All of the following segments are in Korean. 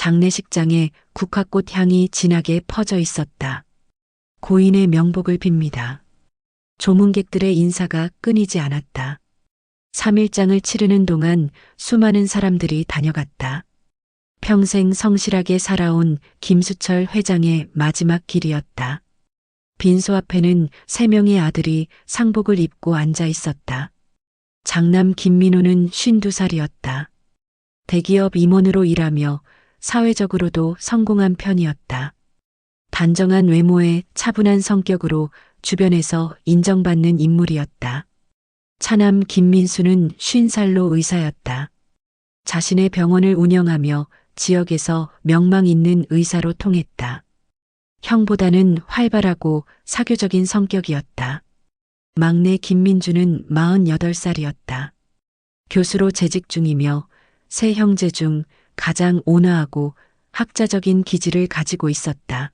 장례식장에 국화꽃 향이 진하게 퍼져 있었다. 고인의 명복을 빕니다. 조문객들의 인사가 끊이지 않았다. 3일장을 치르는 동안 수많은 사람들이 다녀갔다. 평생 성실하게 살아온 김수철 회장의 마지막 길이었다. 빈소 앞에는 3명의 아들이 상복을 입고 앉아 있었다. 장남 김민호는 52살이었다. 대기업 임원으로 일하며 사회적으로도 성공한 편이었다. 단정한 외모에 차분한 성격으로 주변에서 인정받는 인물이었다. 차남 김민수는 50살로 의사였다. 자신의 병원을 운영하며 지역에서 명망 있는 의사로 통했다. 형보다는 활발하고 사교적인 성격이었다. 막내 김민주는 48살이었다. 교수로 재직 중이며 세 형제 중 가장 온화하고 학자적인 기질을 가지고 있었다.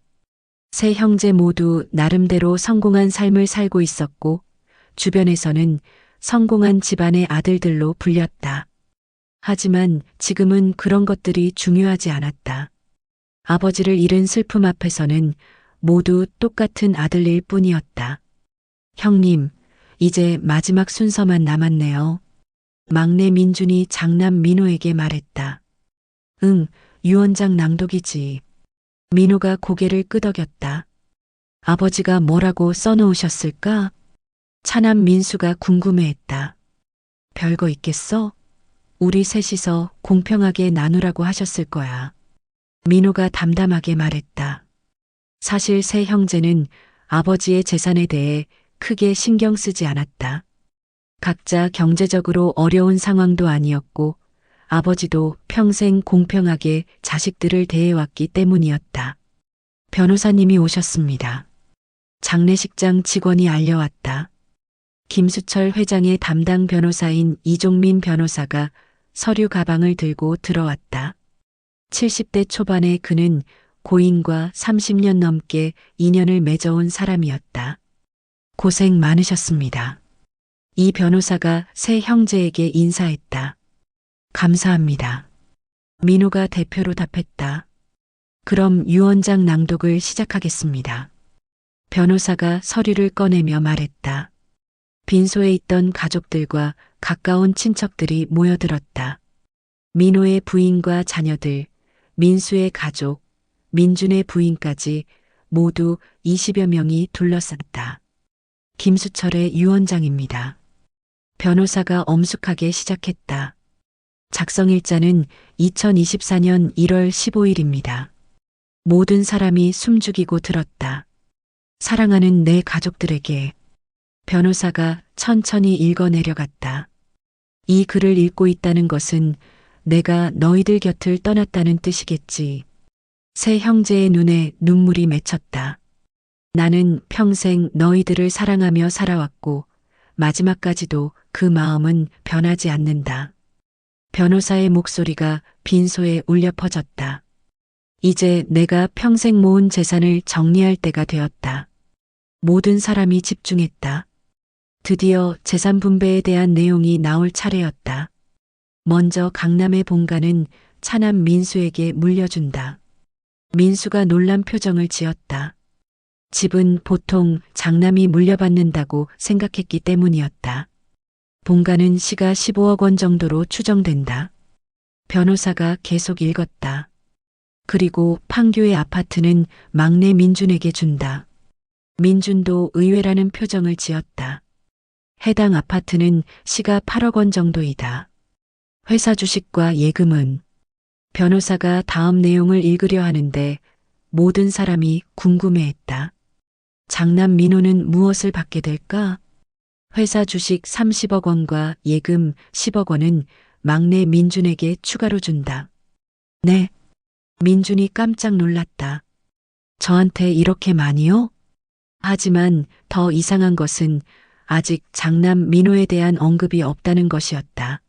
세 형제 모두 나름대로 성공한 삶을 살고 있었고 주변에서는 성공한 집안의 아들들로 불렸다. 하지만 지금은 그런 것들이 중요하지 않았다. 아버지를 잃은 슬픔 앞에서는 모두 똑같은 아들일 뿐이었다. 형님, 이제 마지막 순서만 남았네요. 막내 민준이 장남 민호에게 말했다. 응, 유언장 낭독이지. 민호가 고개를 끄덕였다. 아버지가 뭐라고 써놓으셨을까? 차남 민수가 궁금해했다. 별거 있겠어? 우리 셋이서 공평하게 나누라고 하셨을 거야. 민호가 담담하게 말했다. 사실 세 형제는 아버지의 재산에 대해 크게 신경 쓰지 않았다. 각자 경제적으로 어려운 상황도 아니었고 아버지도 평생 공평하게 자식들을 대해왔기 때문이었다. 변호사님이 오셨습니다. 장례식장 직원이 알려왔다. 김수철 회장의 담당 변호사인 이종민 변호사가 서류 가방을 들고 들어왔다. 70대 초반의 그는 고인과 30년 넘게 인연을 맺어온 사람이었다. 고생 많으셨습니다. 이 변호사가 세 형제에게 인사했다. 감사합니다. 민호가 대표로 답했다. 그럼 유언장 낭독을 시작하겠습니다. 변호사가 서류를 꺼내며 말했다. 빈소에 있던 가족들과 가까운 친척들이 모여들었다. 민호의 부인과 자녀들, 민수의 가족, 민준의 부인까지 모두 20여 명이 둘러쌌다. 김수철의 유언장입니다. 변호사가 엄숙하게 시작했다. 작성일자는 2024년 1월 15일입니다. 모든 사람이 숨죽이고 들었다. 사랑하는 내 가족들에게. 변호사가 천천히 읽어내려갔다. 이 글을 읽고 있다는 것은 내가 너희들 곁을 떠났다는 뜻이겠지. 세 형제의 눈에 눈물이 맺혔다. 나는 평생 너희들을 사랑하며 살아왔고 마지막까지도 그 마음은 변하지 않는다. 변호사의 목소리가 빈소에 울려 퍼졌다. 이제 내가 평생 모은 재산을 정리할 때가 되었다. 모든 사람이 집중했다. 드디어 재산 분배에 대한 내용이 나올 차례였다. 먼저 강남의 본가는 차남 민수에게 물려준다. 민수가 놀란 표정을 지었다. 집은 보통 장남이 물려받는다고 생각했기 때문이었다. 본가는 시가 15억 원 정도로 추정된다. 변호사가 계속 읽었다. 그리고 판교의 아파트는 막내 민준에게 준다. 민준도 의외라는 표정을 지었다. 해당 아파트는 시가 8억 원 정도이다. 회사 주식과 예금은. 변호사가 다음 내용을 읽으려 하는데 모든 사람이 궁금해했다. 장남 민호는 무엇을 받게 될까? 회사 주식 30억 원과 예금 10억 원은 막내 민준에게 추가로 준다. 네. 민준이 깜짝 놀랐다. 저한테 이렇게 많이요? 하지만 더 이상한 것은 아직 장남 민호에 대한 언급이 없다는 것이었다.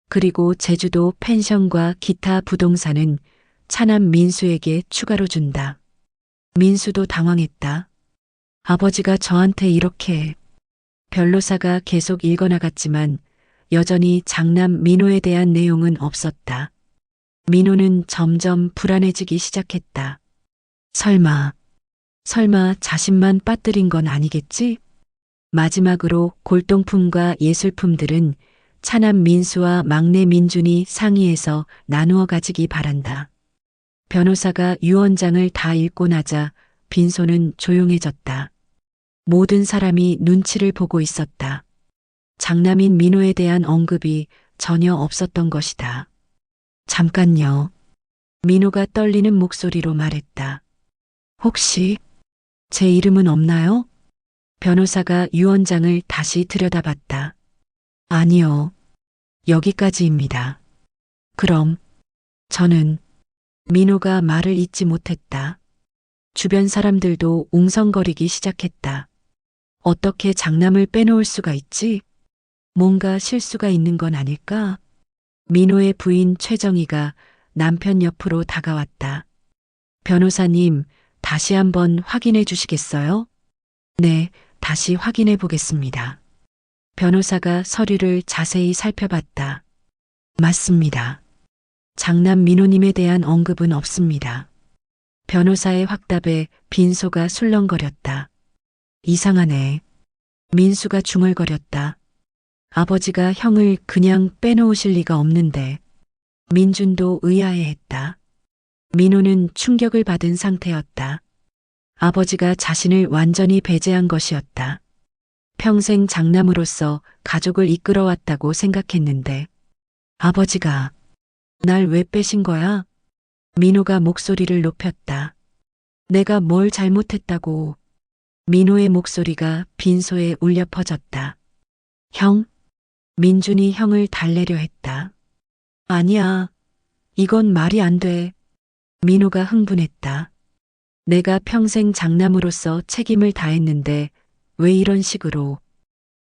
그리고 제주도 펜션과 기타 부동산은 차남 민수에게 추가로 준다. 민수도 당황했다. 아버지가 저한테 이렇게. 변호사가 계속 읽어나갔지만 여전히 장남 민호에 대한 내용은 없었다. 민호는 점점 불안해지기 시작했다. 설마 자신만 빠뜨린 건 아니겠지? 마지막으로 골동품과 예술품들은 차남 민수와 막내 민준이 상의해서 나누어 가지기 바란다. 변호사가 유언장을 다 읽고 나자 빈소는 조용해졌다. 모든 사람이 눈치를 보고 있었다. 장남인 민호에 대한 언급이 전혀 없었던 것이다. 잠깐요. 민호가 떨리는 목소리로 말했다. 혹시 제 이름은 없나요? 변호사가 유언장을 다시 들여다봤다. 아니요. 여기까지입니다. 그럼 저는 민호가 말을 잇지 못했다. 주변 사람들도 웅성거리기 시작했다. 어떻게 장남을 빼놓을 수가 있지? 뭔가 실수가 있는 건 아닐까? 민호의 부인 최정희가 남편 옆으로 다가왔다. 변호사님, 다시 한번 확인해 주시겠어요? 네, 다시 확인해 보겠습니다. 변호사가 서류를 자세히 살펴봤다. 맞습니다. 장남 민호님에 대한 언급은 없습니다. 변호사의 확답에 빈소가 술렁거렸다. 이상하네. 민수가 중얼거렸다. 아버지가 형을 그냥 빼놓으실 리가 없는데. 민준도 의아해했다. 민호는 충격을 받은 상태였다. 아버지가 자신을 완전히 배제한 것이었다. 평생 장남으로서 가족을 이끌어왔다고 생각했는데 아버지가 날 왜 빼신 거야? 민호가 목소리를 높였다. 내가 뭘 잘못했다고. 민호의 목소리가 빈소에 울려 퍼졌다. 형? 민준이 형을 달래려 했다. 아니야. 이건 말이 안 돼. 민호가 흥분했다. 내가 평생 장남으로서 책임을 다했는데 왜 이런 식으로.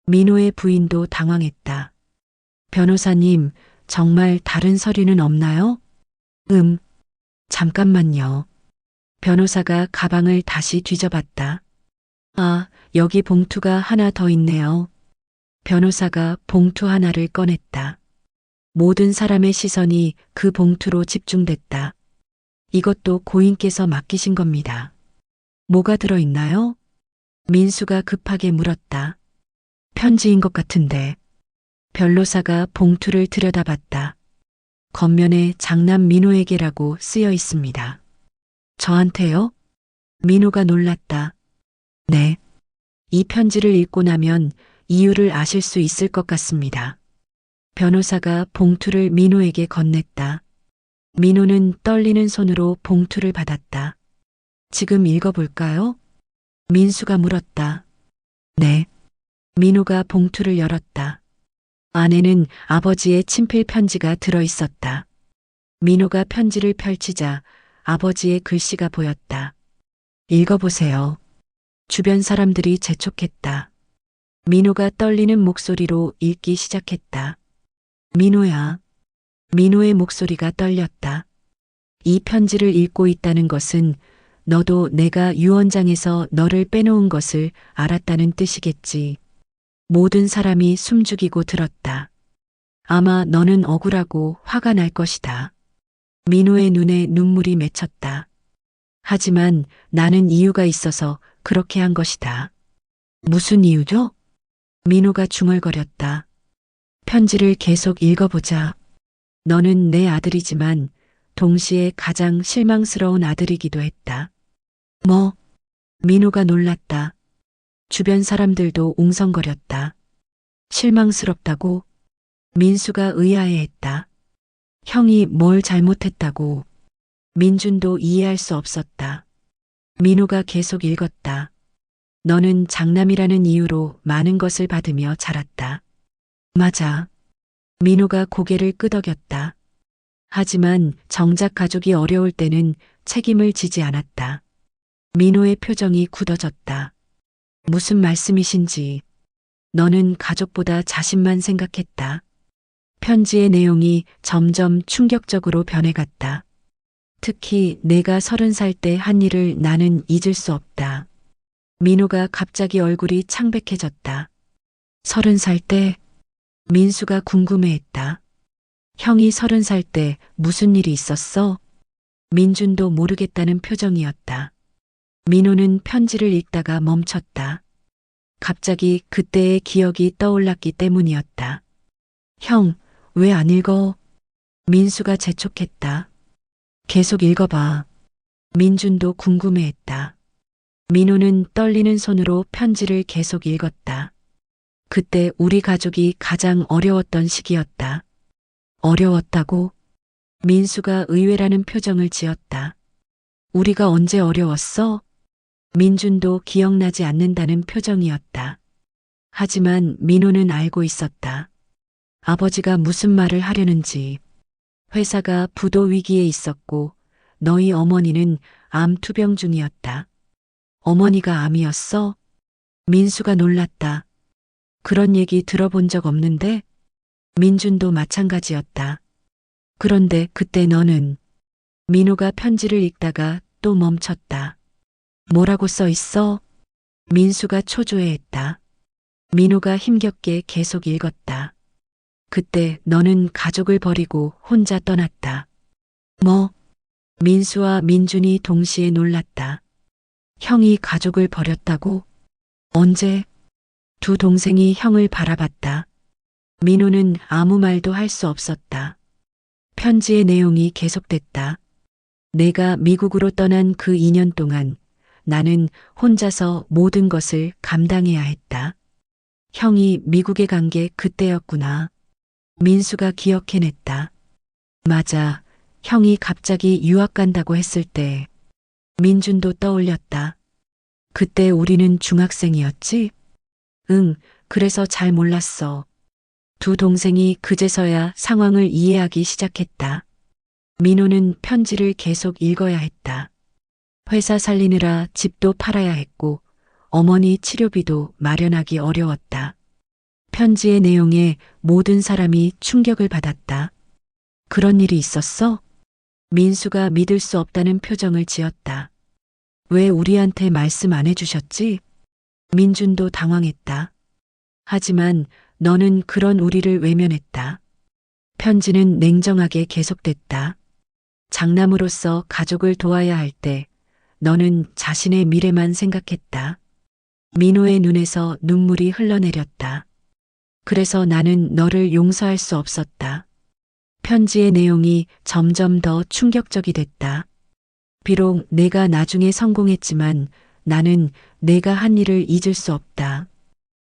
민호의 부인도 당황했다. 변호사님, 정말 다른 서류는 없나요? 잠깐만요. 변호사가 가방을 다시 뒤져봤다. 아, 여기 봉투가 하나 더 있네요. 변호사가 봉투 하나를 꺼냈다. 모든 사람의 시선이 그 봉투로 집중됐다. 이것도 고인께서 맡기신 겁니다. 뭐가 들어있나요? 민수가 급하게 물었다. 편지인 것 같은데. 변호사가 봉투를 들여다봤다. 겉면에 장남 민호에게라고 쓰여 있습니다. 저한테요? 민호가 놀랐다. 네. 이 편지를 읽고 나면 이유를 아실 수 있을 것 같습니다. 변호사가 봉투를 민호에게 건넸다. 민호는 떨리는 손으로 봉투를 받았다. 지금 읽어볼까요? 민수가 물었다. 네. 민호가 봉투를 열었다. 안에는 아버지의 친필 편지가 들어 있었다. 민호가 편지를 펼치자 아버지의 글씨가 보였다. 읽어보세요. 주변 사람들이 재촉했다. 민호가 떨리는 목소리로 읽기 시작했다. 민호야. 민호의 목소리가 떨렸다. 이 편지를 읽고 있다는 것은 너도 내가 유언장에서 너를 빼놓은 것을 알았다는 뜻이겠지. 모든 사람이 숨죽이고 들었다. 아마 너는 억울하고 화가 날 것이다. 민호의 눈에 눈물이 맺혔다. 하지만 나는 이유가 있어서 그렇게 한 것이다. 무슨 이유죠? 민호가 중얼거렸다. 편지를 계속 읽어보자. 너는 내 아들이지만 동시에 가장 실망스러운 아들이기도 했다. 뭐? 민호가 놀랐다. 주변 사람들도 웅성거렸다. 실망스럽다고? 민수가 의아해했다. 형이 뭘 잘못했다고. 민준도 이해할 수 없었다. 민호가 계속 읽었다. 너는 장남이라는 이유로 많은 것을 받으며 자랐다. 맞아. 민호가 고개를 끄덕였다. 하지만 정작 가족이 어려울 때는 책임을 지지 않았다. 민호의 표정이 굳어졌다. 무슨 말씀이신지. 너는 가족보다 자신만 생각했다. 편지의 내용이 점점 충격적으로 변해갔다. 특히 내가 30살 때 한 일을 나는 잊을 수 없다. 민호가 갑자기 얼굴이 창백해졌다. 30살 때? 민수가 궁금해했다. 형이 30살 때 무슨 일이 있었어? 민준도 모르겠다는 표정이었다. 민호는 편지를 읽다가 멈췄다. 갑자기 그때의 기억이 떠올랐기 때문이었다. 형, 왜 안 읽어? 민수가 재촉했다. 계속 읽어봐. 민준도 궁금해했다. 민호는 떨리는 손으로 편지를 계속 읽었다. 그때 우리 가족이 가장 어려웠던 시기였다. 어려웠다고? 민수가 의외라는 표정을 지었다. 우리가 언제 어려웠어? 민준도 기억나지 않는다는 표정이었다. 하지만 민호는 알고 있었다. 아버지가 무슨 말을 하려는지. 회사가 부도 위기에 있었고 너희 어머니는 암 투병 중이었다. 어머니가 암이었어? 민수가 놀랐다. 그런 얘기 들어본 적 없는데? 민준도 마찬가지였다. 그런데 그때 너는 민호가 편지를 읽다가 또 멈췄다. 뭐라고 써 있어? 민수가 초조해했다. 민호가 힘겹게 계속 읽었다. 그때 너는 가족을 버리고 혼자 떠났다. 뭐? 민수와 민준이 동시에 놀랐다. 형이 가족을 버렸다고? 언제? 두 동생이 형을 바라봤다. 민호는 아무 말도 할 수 없었다. 편지의 내용이 계속됐다. 내가 미국으로 떠난 그 2년 동안 나는 혼자서 모든 것을 감당해야 했다. 형이 미국에 간 게 그때였구나. 민수가 기억해냈다. 맞아. 형이 갑자기 유학 간다고 했을 때 민준도 떠올렸다. 그때 우리는 중학생이었지? 응, 그래서 잘 몰랐어. 두 동생이 그제서야 상황을 이해하기 시작했다. 민호는 편지를 계속 읽어야 했다. 회사 살리느라 집도 팔아야 했고 어머니 치료비도 마련하기 어려웠다. 편지의 내용에 모든 사람이 충격을 받았다. 그런 일이 있었어? 민수가 믿을 수 없다는 표정을 지었다. 왜 우리한테 말씀 안 해주셨지? 민준도 당황했다. 하지만 너는 그런 우리를 외면했다. 편지는 냉정하게 계속됐다. 장남으로서 가족을 도와야 할 때 너는 자신의 미래만 생각했다. 민호의 눈에서 눈물이 흘러내렸다. 그래서 나는 너를 용서할 수 없었다. 편지의 내용이 점점 더 충격적이 됐다. 비록 내가 나중에 성공했지만 나는 내가 한 일을 잊을 수 없다.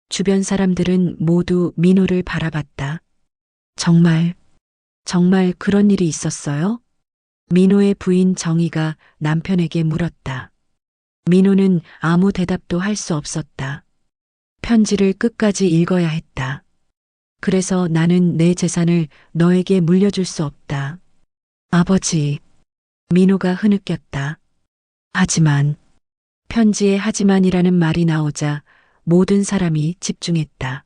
주변 사람들은 모두 민호를 바라봤다. 정말 그런 일이 있었어요? 민호의 부인 정희가 남편에게 물었다. 민호는 아무 대답도 할 수 없었다. 편지를 끝까지 읽어야 했다. 그래서 나는 내 재산을 너에게 물려줄 수 없다. 아버지, 민호가 흐느꼈다. 하지만, 편지에 하지만이라는 말이 나오자 모든 사람이 집중했다.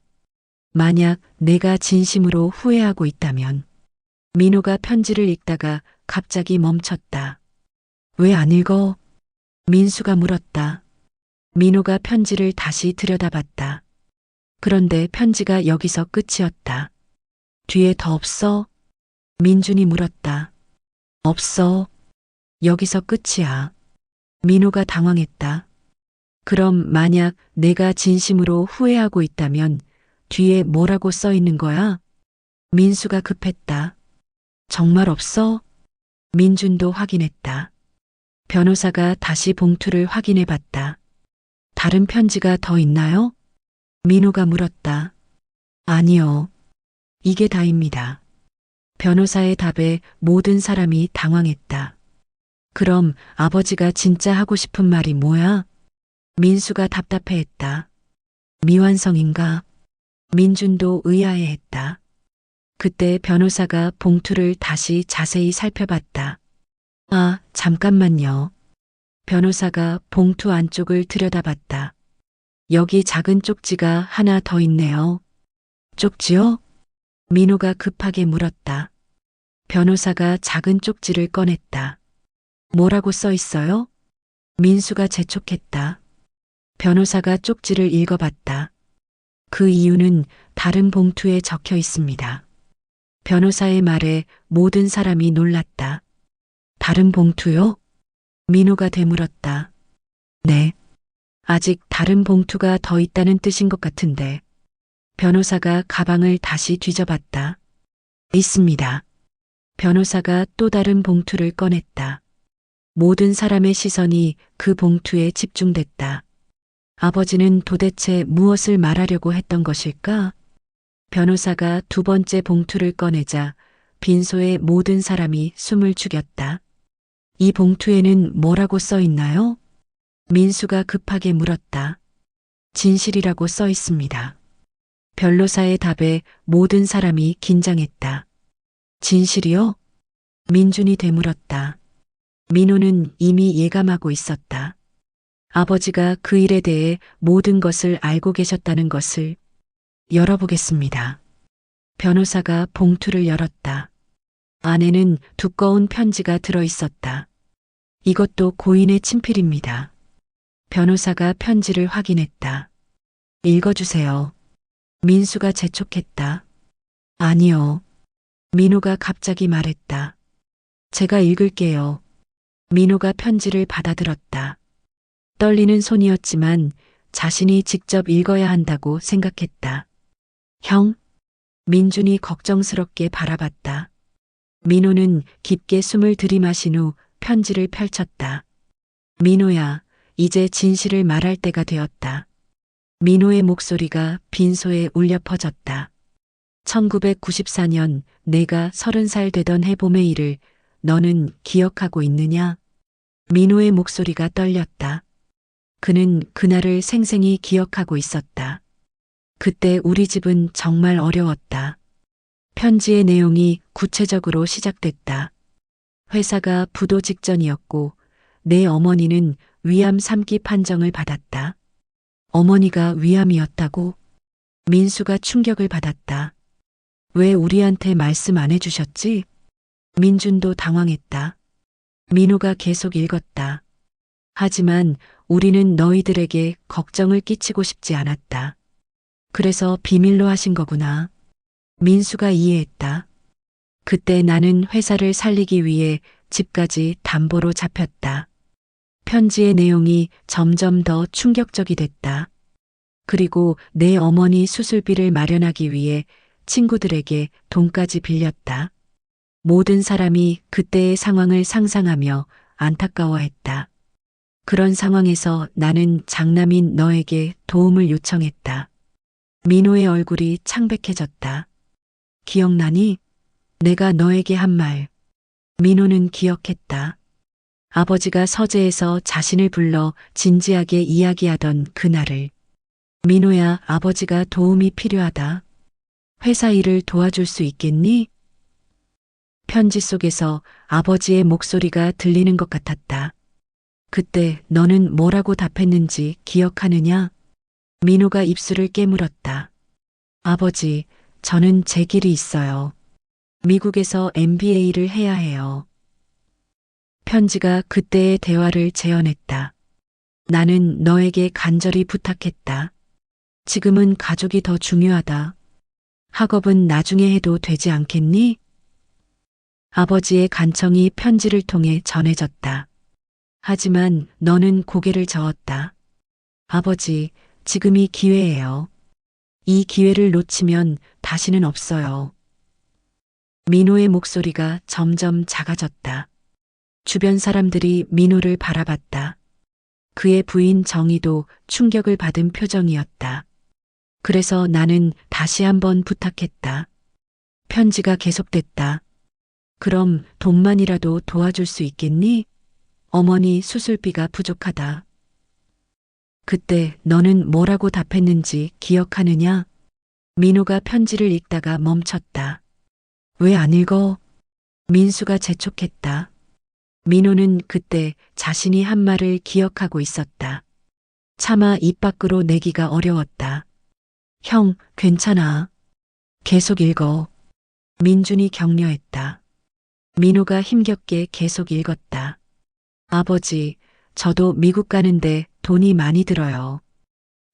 만약 내가 진심으로 후회하고 있다면, 민호가 편지를 읽다가 갑자기 멈췄다. 왜 안 읽어? 민수가 물었다. 민호가 편지를 다시 들여다봤다. 그런데 편지가 여기서 끝이었다. 뒤에 더 없어? 민준이 물었다. 없어. 여기서 끝이야. 민호가 당황했다. 그럼 만약 내가 진심으로 후회하고 있다면 뒤에 뭐라고 써 있는 거야? 민수가 급했다. 정말 없어? 민준도 확인했다. 변호사가 다시 봉투를 확인해 봤다. 다른 편지가 더 있나요? 민호가 물었다. 아니요. 이게 다입니다. 변호사의 답에 모든 사람이 당황했다. 그럼 아버지가 진짜 하고 싶은 말이 뭐야? 민수가 답답해했다. 미완성인가? 민준도 의아해했다. 그때 변호사가 봉투를 다시 자세히 살펴봤다. 아, 잠깐만요. 변호사가 봉투 안쪽을 들여다봤다. 여기 작은 쪽지가 하나 더 있네요. 쪽지요? 민호가 급하게 물었다. 변호사가 작은 쪽지를 꺼냈다. 뭐라고 써 있어요? 민수가 재촉했다. 변호사가 쪽지를 읽어봤다. 그 이유는 다른 봉투에 적혀 있습니다. 변호사의 말에 모든 사람이 놀랐다. 다른 봉투요? 민호가 되물었다. 네. 아직 다른 봉투가 더 있다는 뜻인 것 같은데. 변호사가 가방을 다시 뒤져봤다. 있습니다. 변호사가 또 다른 봉투를 꺼냈다. 모든 사람의 시선이 그 봉투에 집중됐다. 아버지는 도대체 무엇을 말하려고 했던 것일까? 변호사가 두 번째 봉투를 꺼내자 빈소의 모든 사람이 숨을 죽였다. 이 봉투에는 뭐라고 써 있나요? 민수가 급하게 물었다. 진실이라고 써 있습니다. 변호사의 답에 모든 사람이 긴장했다. 진실이요? 민준이 되물었다. 민호는 이미 예감하고 있었다. 아버지가 그 일에 대해 모든 것을 알고 계셨다는 것을. 열어보겠습니다. 변호사가 봉투를 열었다. 안에는 두꺼운 편지가 들어 있었다. 이것도 고인의 친필입니다. 변호사가 편지를 확인했다. 읽어주세요. 민수가 재촉했다. 아니요. 민호가 갑자기 말했다. 제가 읽을게요. 민호가 편지를 받아들었다. 떨리는 손이었지만 자신이 직접 읽어야 한다고 생각했다. 형? 민준이 걱정스럽게 바라봤다. 민호는 깊게 숨을 들이마신 후 편지를 펼쳤다. 민호야, 이제 진실을 말할 때가 되었다. 민호의 목소리가 빈소에 울려 퍼졌다. 1994년 내가 30살 되던 해봄의 일을 너는 기억하고 있느냐? 민호의 목소리가 떨렸다. 그는 그날을 생생히 기억하고 있었다. 그때 우리 집은 정말 어려웠다. 편지의 내용이 구체적으로 시작됐다. 회사가 부도 직전이었고 내 어머니는 위암 3기 판정을 받았다. 어머니가 위암이었다고? 민수가 충격을 받았다. 왜 우리한테 말씀 안 해주셨지? 민준도 당황했다. 민호가 계속 읽었다. 하지만 우리는 너희들에게 걱정을 끼치고 싶지 않았다. 그래서 비밀로 하신 거구나. 민수가 이해했다. 그때 나는 회사를 살리기 위해 집까지 담보로 잡혔다. 편지의 내용이 점점 더 충격적이 됐다. 그리고 내 어머니 수술비를 마련하기 위해 친구들에게 돈까지 빌렸다. 모든 사람이 그때의 상황을 상상하며 안타까워했다. 그런 상황에서 나는 장남인 너에게 도움을 요청했다. 민호의 얼굴이 창백해졌다. 기억나니? 내가 너에게 한 말. 민호는 기억했다. 아버지가 서재에서 자신을 불러 진지하게 이야기하던 그날을. 민호야, 아버지가 도움이 필요하다. 회사 일을 도와줄 수 있겠니? 편지 속에서 아버지의 목소리가 들리는 것 같았다. 그때 너는 뭐라고 답했는지 기억하느냐? 민호가 입술을 깨물었다. 아버지, 저는 제 길이 있어요. 미국에서 MBA를 해야 해요. 편지가 그때의 대화를 재현했다. 나는 너에게 간절히 부탁했다. 지금은 가족이 더 중요하다. 학업은 나중에 해도 되지 않겠니? 아버지의 간청이 편지를 통해 전해졌다. 하지만 너는 고개를 저었다. 아버지, 지금이 기회예요. 이 기회를 놓치면 다시는 없어요. 민호의 목소리가 점점 작아졌다. 주변 사람들이 민호를 바라봤다. 그의 부인 정희도 충격을 받은 표정이었다. 그래서 나는 다시 한번 부탁했다. 편지가 계속됐다. 그럼 돈만이라도 도와줄 수 있겠니? 어머니 수술비가 부족하다. 그때 너는 뭐라고 답했는지 기억하느냐? 민호가 편지를 읽다가 멈췄다. 왜 안 읽어? 민수가 재촉했다. 민호는 그때 자신이 한 말을 기억하고 있었다. 차마 입 밖으로 내기가 어려웠다. 형, 괜찮아. 계속 읽어. 민준이 격려했다. 민호가 힘겹게 계속 읽었다. 아버지, 저도 미국 가는데 돈이 많이 들어요.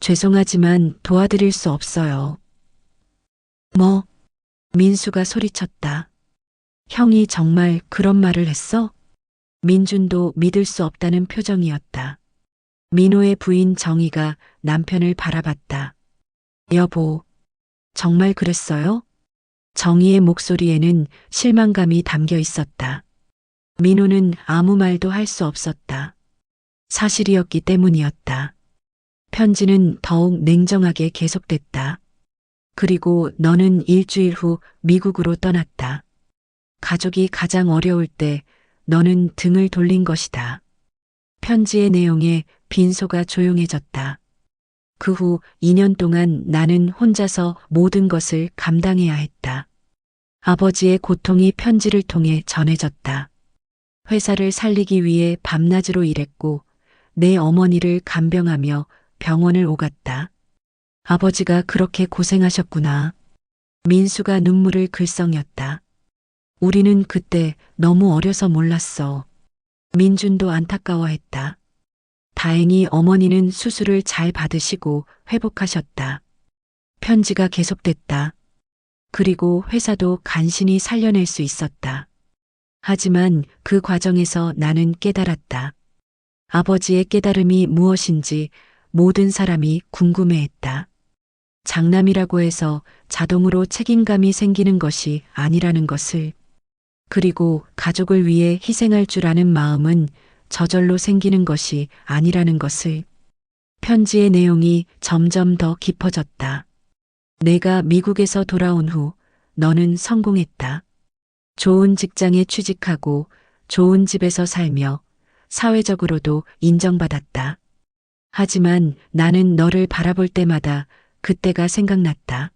죄송하지만 도와드릴 수 없어요. 뭐? 민수가 소리쳤다. 형이 정말 그런 말을 했어? 민준도 믿을 수 없다는 표정이었다. 민호의 부인 정희가 남편을 바라봤다. 여보, 정말 그랬어요? 정희의 목소리에는 실망감이 담겨 있었다. 민호는 아무 말도 할 수 없었다. 사실이었기 때문이었다. 편지는 더욱 냉정하게 계속됐다. 그리고 너는 일주일 후 미국으로 떠났다. 가족이 가장 어려울 때 너는 등을 돌린 것이다. 편지의 내용에 빈소가 조용해졌다. 그 후 2년 동안 나는 혼자서 모든 것을 감당해야 했다. 아버지의 고통이 편지를 통해 전해졌다. 회사를 살리기 위해 밤낮으로 일했고 내 어머니를 간병하며 병원을 오갔다. 아버지가 그렇게 고생하셨구나. 민수가 눈물을 글썽였다. 우리는 그때 너무 어려서 몰랐어. 민준도 안타까워했다. 다행히 어머니는 수술을 잘 받으시고 회복하셨다. 편지가 계속됐다. 그리고 회사도 간신히 살려낼 수 있었다. 하지만 그 과정에서 나는 깨달았다. 아버지의 깨달음이 무엇인지 모든 사람이 궁금해했다. 장남이라고 해서 자동으로 책임감이 생기는 것이 아니라는 것을, 그리고 가족을 위해 희생할 줄 아는 마음은 저절로 생기는 것이 아니라는 것을. 편지의 내용이 점점 더 깊어졌다. 내가 미국에서 돌아온 후 너는 성공했다. 좋은 직장에 취직하고 좋은 집에서 살며 사회적으로도 인정받았다. 하지만 나는 너를 바라볼 때마다 그때가 생각났다.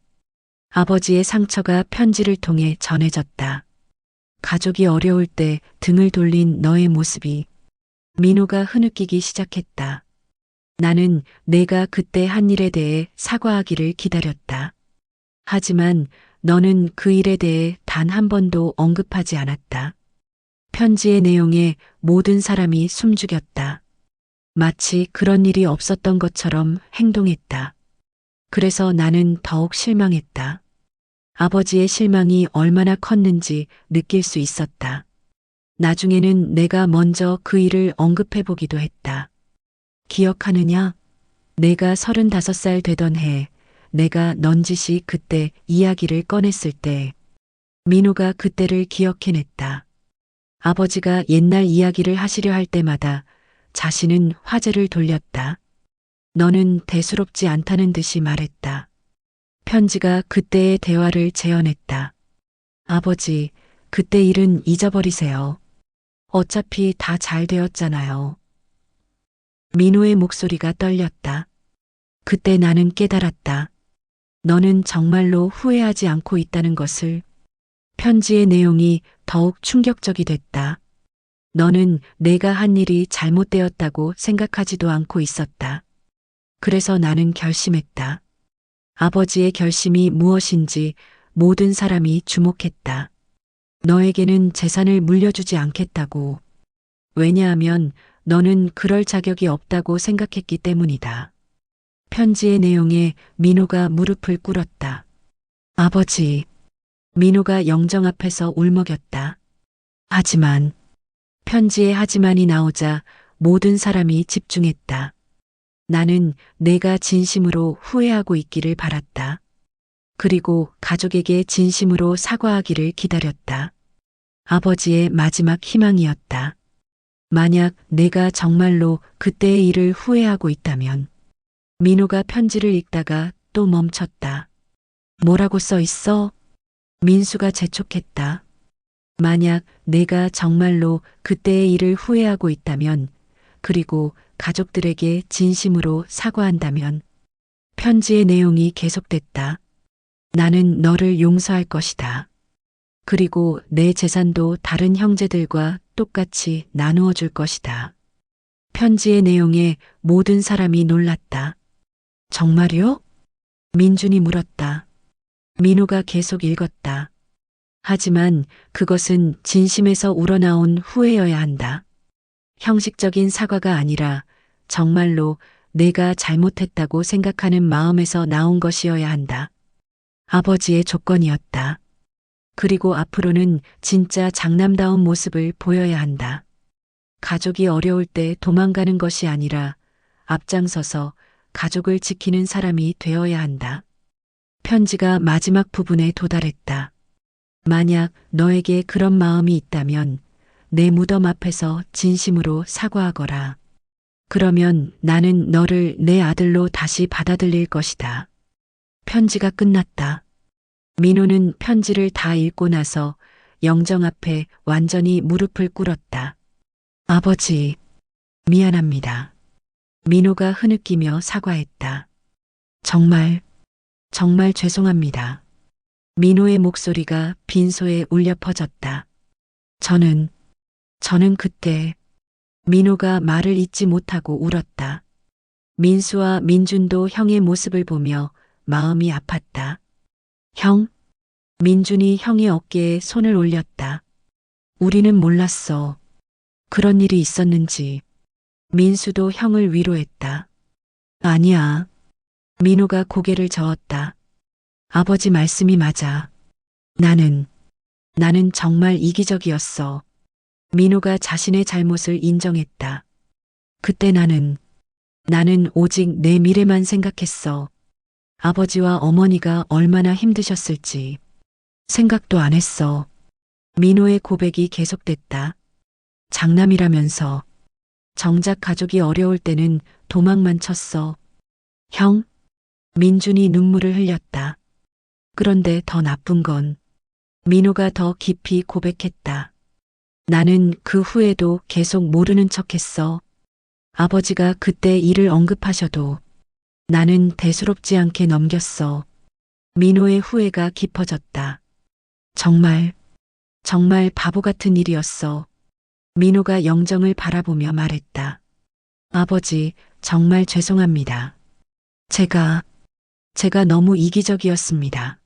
아버지의 상처가 편지를 통해 전해졌다. 가족이 어려울 때 등을 돌린 너의 모습이. 민호가 흐느끼기 시작했다. 나는 내가 그때 한 일에 대해 사과하기를 기다렸다. 하지만 너는 그 일에 대해 단 한 번도 언급하지 않았다. 편지의 내용에 모든 사람이 숨죽였다. 마치 그런 일이 없었던 것처럼 행동했다. 그래서 나는 더욱 실망했다. 아버지의 실망이 얼마나 컸는지 느낄 수 있었다. 나중에는 내가 먼저 그 일을 언급해 보기도 했다. 기억하느냐? 내가 35살 되던 해, 내가 넌지시 그때 이야기를 꺼냈을 때, 민호가 그때를 기억해냈다. 아버지가 옛날 이야기를 하시려 할 때마다 자신은 화제를 돌렸다. 너는 대수롭지 않다는 듯이 말했다. 편지가 그때의 대화를 재현했다. 아버지, 그때 일은 잊어버리세요. 어차피 다 잘 되었잖아요. 민호의 목소리가 떨렸다. 그때 나는 깨달았다. 너는 정말로 후회하지 않고 있다는 것을. 편지의 내용이 더욱 충격적이 됐다. 너는 내가 한 일이 잘못되었다고 생각하지도 않고 있었다. 그래서 나는 결심했다. 아버지의 결심이 무엇인지 모든 사람이 주목했다. 너에게는 재산을 물려주지 않겠다고. 왜냐하면 너는 그럴 자격이 없다고 생각했기 때문이다. 편지의 내용에 민호가 무릎을 꿇었다. 아버지. 민호가 영정 앞에서 울먹였다. 하지만. 편지에 하지만이 나오자 모든 사람이 집중했다. 나는 내가 진심으로 후회하고 있기를 바랐다. 그리고 가족에게 진심으로 사과하기를 기다렸다. 아버지의 마지막 희망이었다. 만약 내가 정말로 그때의 일을 후회하고 있다면. 민호가 편지를 읽다가 또 멈췄다. 뭐라고 써 있어? 민수가 재촉했다. 만약 내가 정말로 그때의 일을 후회하고 있다면, 그리고 가족들에게 진심으로 사과한다면. 편지의 내용이 계속됐다. 나는 너를 용서할 것이다. 그리고 내 재산도 다른 형제들과 똑같이 나누어 줄 것이다. 편지의 내용에 모든 사람이 놀랐다. 정말요? 민준이 물었다. 민호가 계속 읽었다. 하지만 그것은 진심에서 우러나온 후회여야 한다. 형식적인 사과가 아니라 정말로 내가 잘못했다고 생각하는 마음에서 나온 것이어야 한다. 아버지의 조건이었다. 그리고 앞으로는 진짜 장남다운 모습을 보여야 한다. 가족이 어려울 때 도망가는 것이 아니라 앞장서서 가족을 지키는 사람이 되어야 한다. 편지가 마지막 부분에 도달했다. 만약 너에게 그런 마음이 있다면 내 무덤 앞에서 진심으로 사과하거라. 그러면 나는 너를 내 아들로 다시 받아들일 것이다. 편지가 끝났다. 민호는 편지를 다 읽고 나서 영정 앞에 완전히 무릎을 꿇었다. 아버지, 미안합니다. 민호가 흐느끼며 사과했다. 정말, 정말 죄송합니다. 민호의 목소리가 빈소에 울려 퍼졌다. 저는 그때 민호가 말을 잇지 못하고 울었다. 민수와 민준도 형의 모습을 보며 마음이 아팠다. 형? 민준이 형의 어깨에 손을 올렸다. 우리는 몰랐어. 그런 일이 있었는지. 민수도 형을 위로했다. 아니야. 민호가 고개를 저었다. 아버지 말씀이 맞아. 나는 정말 이기적이었어. 민호가 자신의 잘못을 인정했다. 그때 나는 오직 내 미래만 생각했어. 아버지와 어머니가 얼마나 힘드셨을지 생각도 안 했어. 민호의 고백이 계속됐다. 장남이라면서 정작 가족이 어려울 때는 도망만 쳤어. 형? 민준이 눈물을 흘렸다. 그런데 더 나쁜 건 민호가 더 깊이 고백했다. 나는 그 후에도 계속 모르는 척했어. 아버지가 그때 일을 언급하셔도 나는 대수롭지 않게 넘겼어. 민호의 후회가 깊어졌다. 정말 바보 같은 일이었어. 민호가 영정을 바라보며 말했다. 아버지, 정말 죄송합니다. 제가 너무 이기적이었습니다.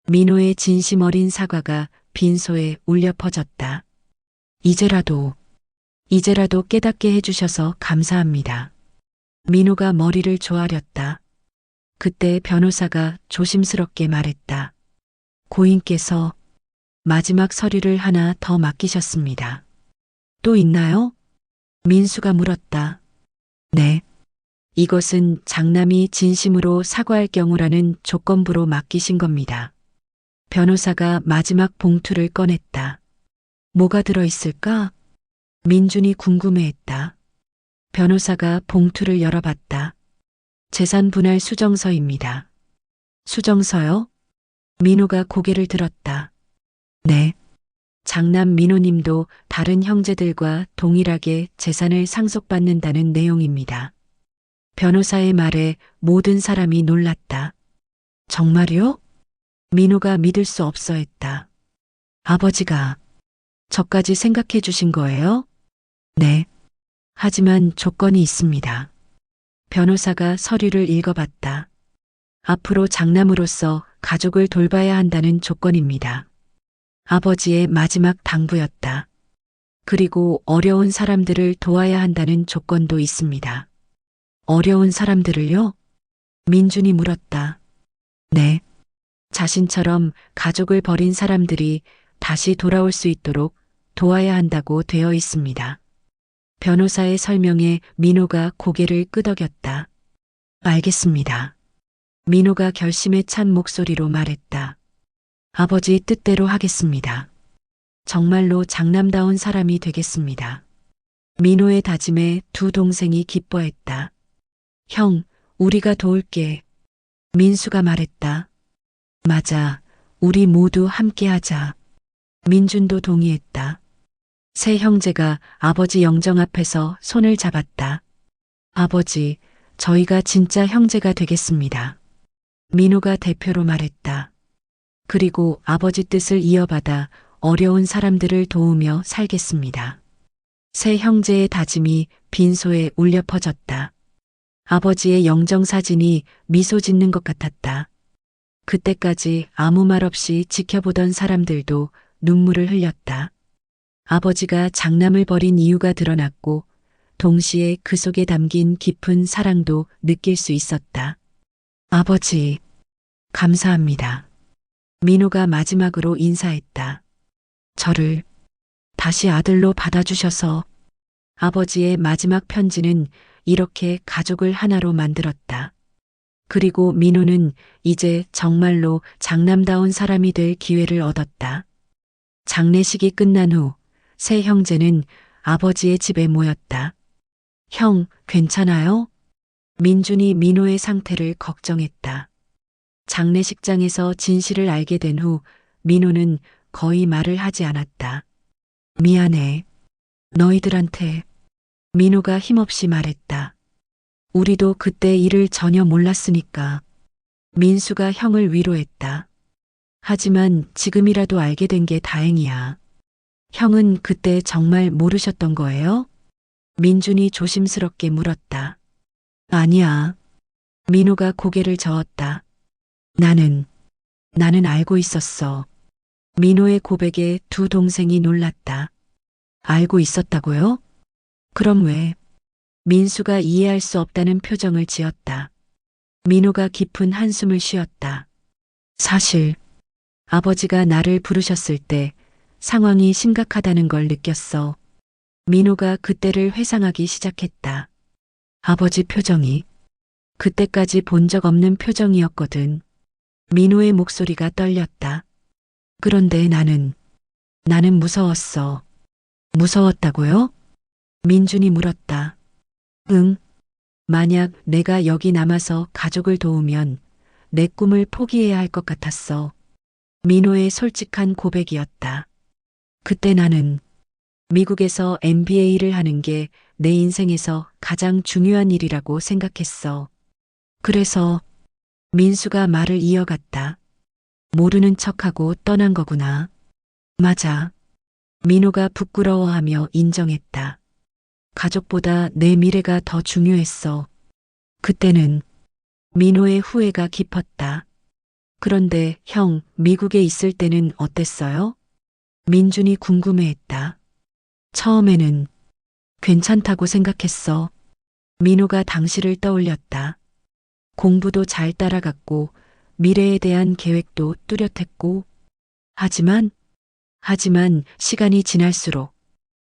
민호의 진심 어린 사과가 빈소에 울려 퍼졌다. 이제라도 깨닫게 해주셔서 감사합니다. 민호가 머리를 조아렸다. 그때 변호사가 조심스럽게 말했다. 고인께서 마지막 서류를 하나 더 맡기셨습니다. 또 있나요? 민수가 물었다. 네. 이것은 장남이 진심으로 사과할 경우라는 조건부로 맡기신 겁니다. 변호사가 마지막 봉투를 꺼냈다. 뭐가 들어있을까? 민준이 궁금해했다. 변호사가 봉투를 열어봤다. 재산 분할 수정서입니다. 수정서요? 민호가 고개를 들었다. 네. 장남 민호님도 다른 형제들과 동일하게 재산을 상속받는다는 내용입니다. 변호사의 말에 모든 사람이 놀랐다. 정말요? 민호가 믿을 수 없어 했다. 아버지가 저까지 생각해 주신 거예요? 네. 하지만 조건이 있습니다. 변호사가 서류를 읽어봤다. 앞으로 장남으로서 가족을 돌봐야 한다는 조건입니다. 아버지의 마지막 당부였다. 그리고 어려운 사람들을 도와야 한다는 조건도 있습니다. 어려운 사람들을요? 민준이 물었다. 네. 자신처럼 가족을 버린 사람들이 다시 돌아올 수 있도록 도와야 한다고 되어 있습니다. 변호사의 설명에 민호가 고개를 끄덕였다. 알겠습니다. 민호가 결심에 찬 목소리로 말했다. 아버지 뜻대로 하겠습니다. 정말로 장남다운 사람이 되겠습니다. 민호의 다짐에 두 동생이 기뻐했다. 형, 우리가 도울게. 민수가 말했다. 맞아, 우리 모두 함께하자. 민준도 동의했다. 세 형제가 아버지 영정 앞에서 손을 잡았다. 아버지, 저희가 진짜 형제가 되겠습니다. 민호가 대표로 말했다. 그리고 아버지 뜻을 이어받아 어려운 사람들을 도우며 살겠습니다. 세 형제의 다짐이 빈소에 울려 퍼졌다. 아버지의 영정 사진이 미소 짓는 것 같았다. 그때까지 아무 말 없이 지켜보던 사람들도 눈물을 흘렸다. 아버지가 장남을 버린 이유가 드러났고 동시에 그 속에 담긴 깊은 사랑도 느낄 수 있었다. 아버지, 감사합니다. 민호가 마지막으로 인사했다. 저를 다시 아들로 받아주셔서. 아버지의 마지막 편지는 이렇게 가족을 하나로 만들었다. 그리고 민호는 이제 정말로 장남다운 사람이 될 기회를 얻었다. 장례식이 끝난 후 세 형제는 아버지의 집에 모였다. 형, 괜찮아요? 민준이 민호의 상태를 걱정했다. 장례식장에서 진실을 알게 된 후 민호는 거의 말을 하지 않았다. 미안해. 너희들한테. 민호가 힘없이 말했다. 우리도 그때 일을 전혀 몰랐으니까. 민수가 형을 위로했다. 하지만 지금이라도 알게 된 게 다행이야. 형은 그때 정말 모르셨던 거예요? 민준이 조심스럽게 물었다. 아니야. 민호가 고개를 저었다. 나는 알고 있었어. 민호의 고백에 두 동생이 놀랐다. 알고 있었다고요? 그럼 왜? 민수가 이해할 수 없다는 표정을 지었다. 민호가 깊은 한숨을 쉬었다. 사실 아버지가 나를 부르셨을 때 상황이 심각하다는 걸 느꼈어. 민호가 그때를 회상하기 시작했다. 아버지 표정이 그때까지 본 적 없는 표정이었거든. 민호의 목소리가 떨렸다. 그런데 나는 무서웠어. 무서웠다고요? 민준이 물었다. 응. 만약 내가 여기 남아서 가족을 도우면 내 꿈을 포기해야 할 것 같았어. 민호의 솔직한 고백이었다. 그때 나는 미국에서 MBA를 하는 게 내 인생에서 가장 중요한 일이라고 생각했어. 그래서 민수가 말을 이어갔다. 모르는 척하고 떠난 거구나. 맞아. 민호가 부끄러워하며 인정했다. 가족보다 내 미래가 더 중요했어. 그때는 민호의 후회가 깊었다. 그런데 형, 미국에 있을 때는 어땠어요? 민준이 궁금해했다. 처음에는 괜찮다고 생각했어. 민호가 당시를 떠올렸다. 공부도 잘 따라갔고 미래에 대한 계획도 뚜렷했고 하지만 시간이 지날수록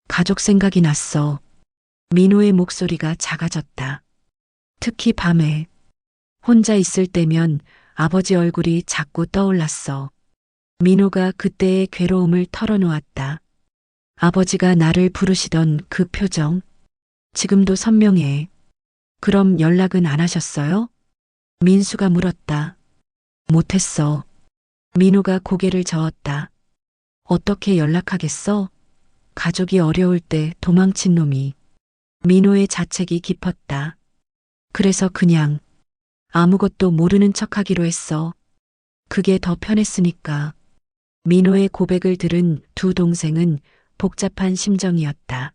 가족 생각이 났어. 민호의 목소리가 작아졌다. 특히 밤에 혼자 있을 때면 아버지 얼굴이 자꾸 떠올랐어. 민호가 그때의 괴로움을 털어놓았다. 아버지가 나를 부르시던 그 표정, 지금도 선명해. 그럼 연락은 안 하셨어요? 민수가 물었다. 못했어. 민호가 고개를 저었다. 어떻게 연락하겠어? 가족이 어려울 때 도망친 놈이. 민호의 자책이 깊었다. 그래서 그냥 아무것도 모르는 척하기로 했어. 그게 더 편했으니까. 민호의 고백을 들은 두 동생은 복잡한 심정이었다.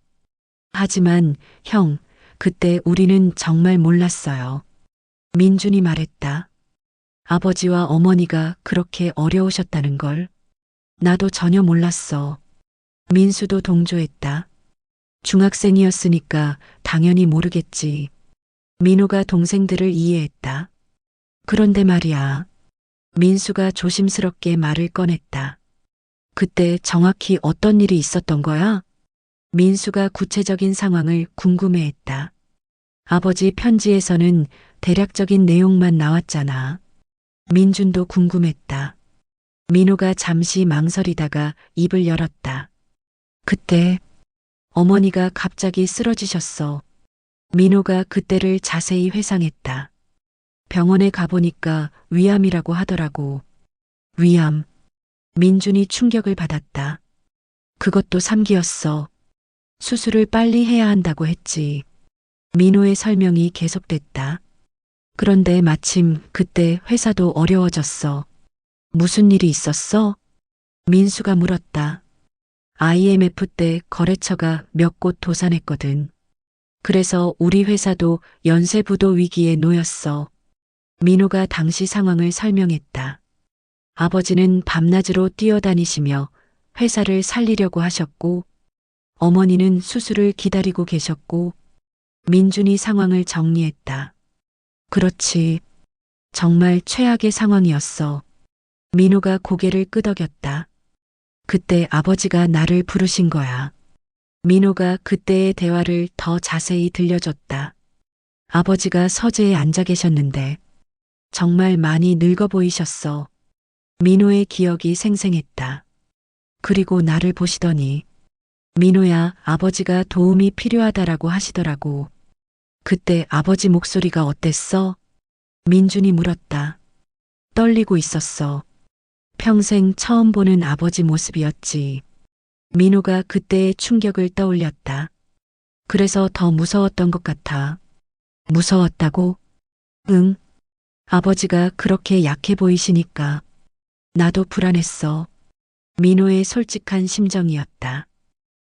하지만 형, 그때 우리는 정말 몰랐어요. 민준이 말했다. 아버지와 어머니가 그렇게 어려우셨다는 걸. 나도 전혀 몰랐어. 민수도 동조했다. 중학생이었으니까 당연히 모르겠지. 민호가 동생들을 이해했다. 그런데 말이야. 민수가 조심스럽게 말을 꺼냈다. 그때 정확히 어떤 일이 있었던 거야? 민수가 구체적인 상황을 궁금해했다. 아버지 편지에서는 대략적인 내용만 나왔잖아. 민준도 궁금했다. 민호가 잠시 망설이다가 입을 열었다. 그때 어머니가 갑자기 쓰러지셨어. 민호가 그때를 자세히 회상했다. 병원에 가보니까 위암이라고 하더라고. 위암. 민준이 충격을 받았다. 그것도 3기였어. 수술을 빨리 해야 한다고 했지. 민호의 설명이 계속됐다. 그런데 마침 그때 회사도 어려워졌어. 무슨 일이 있었어? 민수가 물었다. IMF 때 거래처가 몇 곳 도산했거든. 그래서 우리 회사도 연쇄부도 위기에 놓였어. 민호가 당시 상황을 설명했다. 아버지는 밤낮으로 뛰어다니시며 회사를 살리려고 하셨고, 어머니는 수술을 기다리고 계셨고, 민준이 상황을 정리했다. 그렇지. 정말 최악의 상황이었어. 민호가 고개를 끄덕였다. 그때 아버지가 나를 부르신 거야. 민호가 그때의 대화를 더 자세히 들려줬다. 아버지가 서재에 앉아 계셨는데 정말 많이 늙어 보이셨어. 민호의 기억이 생생했다. 그리고 나를 보시더니 민호야, 아버지가 도움이 필요하다라고 하시더라고. 그때 아버지 목소리가 어땠어? 민준이 물었다. 떨리고 있었어. 평생 처음 보는 아버지 모습이었지. 민호가 그때의 충격을 떠올렸다. 그래서 더 무서웠던 것 같아. 무서웠다고? 응. 아버지가 그렇게 약해 보이시니까 나도 불안했어. 민호의 솔직한 심정이었다.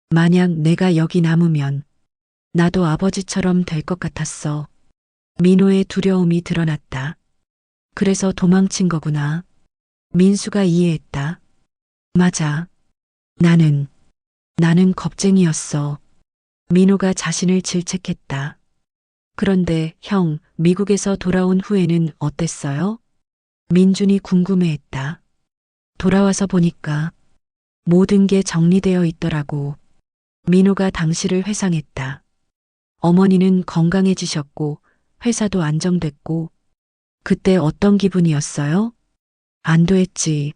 만약 내가 여기 남으면 나도 아버지처럼 될 것 같았어. 민호의 두려움이 드러났다. 그래서 도망친 거구나. 민수가 이해했다. 맞아. 나는 겁쟁이였어. 민호가 자신을 질책했다. 그런데 형, 미국에서 돌아온 후에는 어땠어요? 민준이 궁금해했다. 돌아와서 보니까 모든 게 정리되어 있더라고. 민호가 당시를 회상했다. 어머니는 건강해지셨고 회사도 안정됐고 그때 어떤 기분이었어요? 안도했지.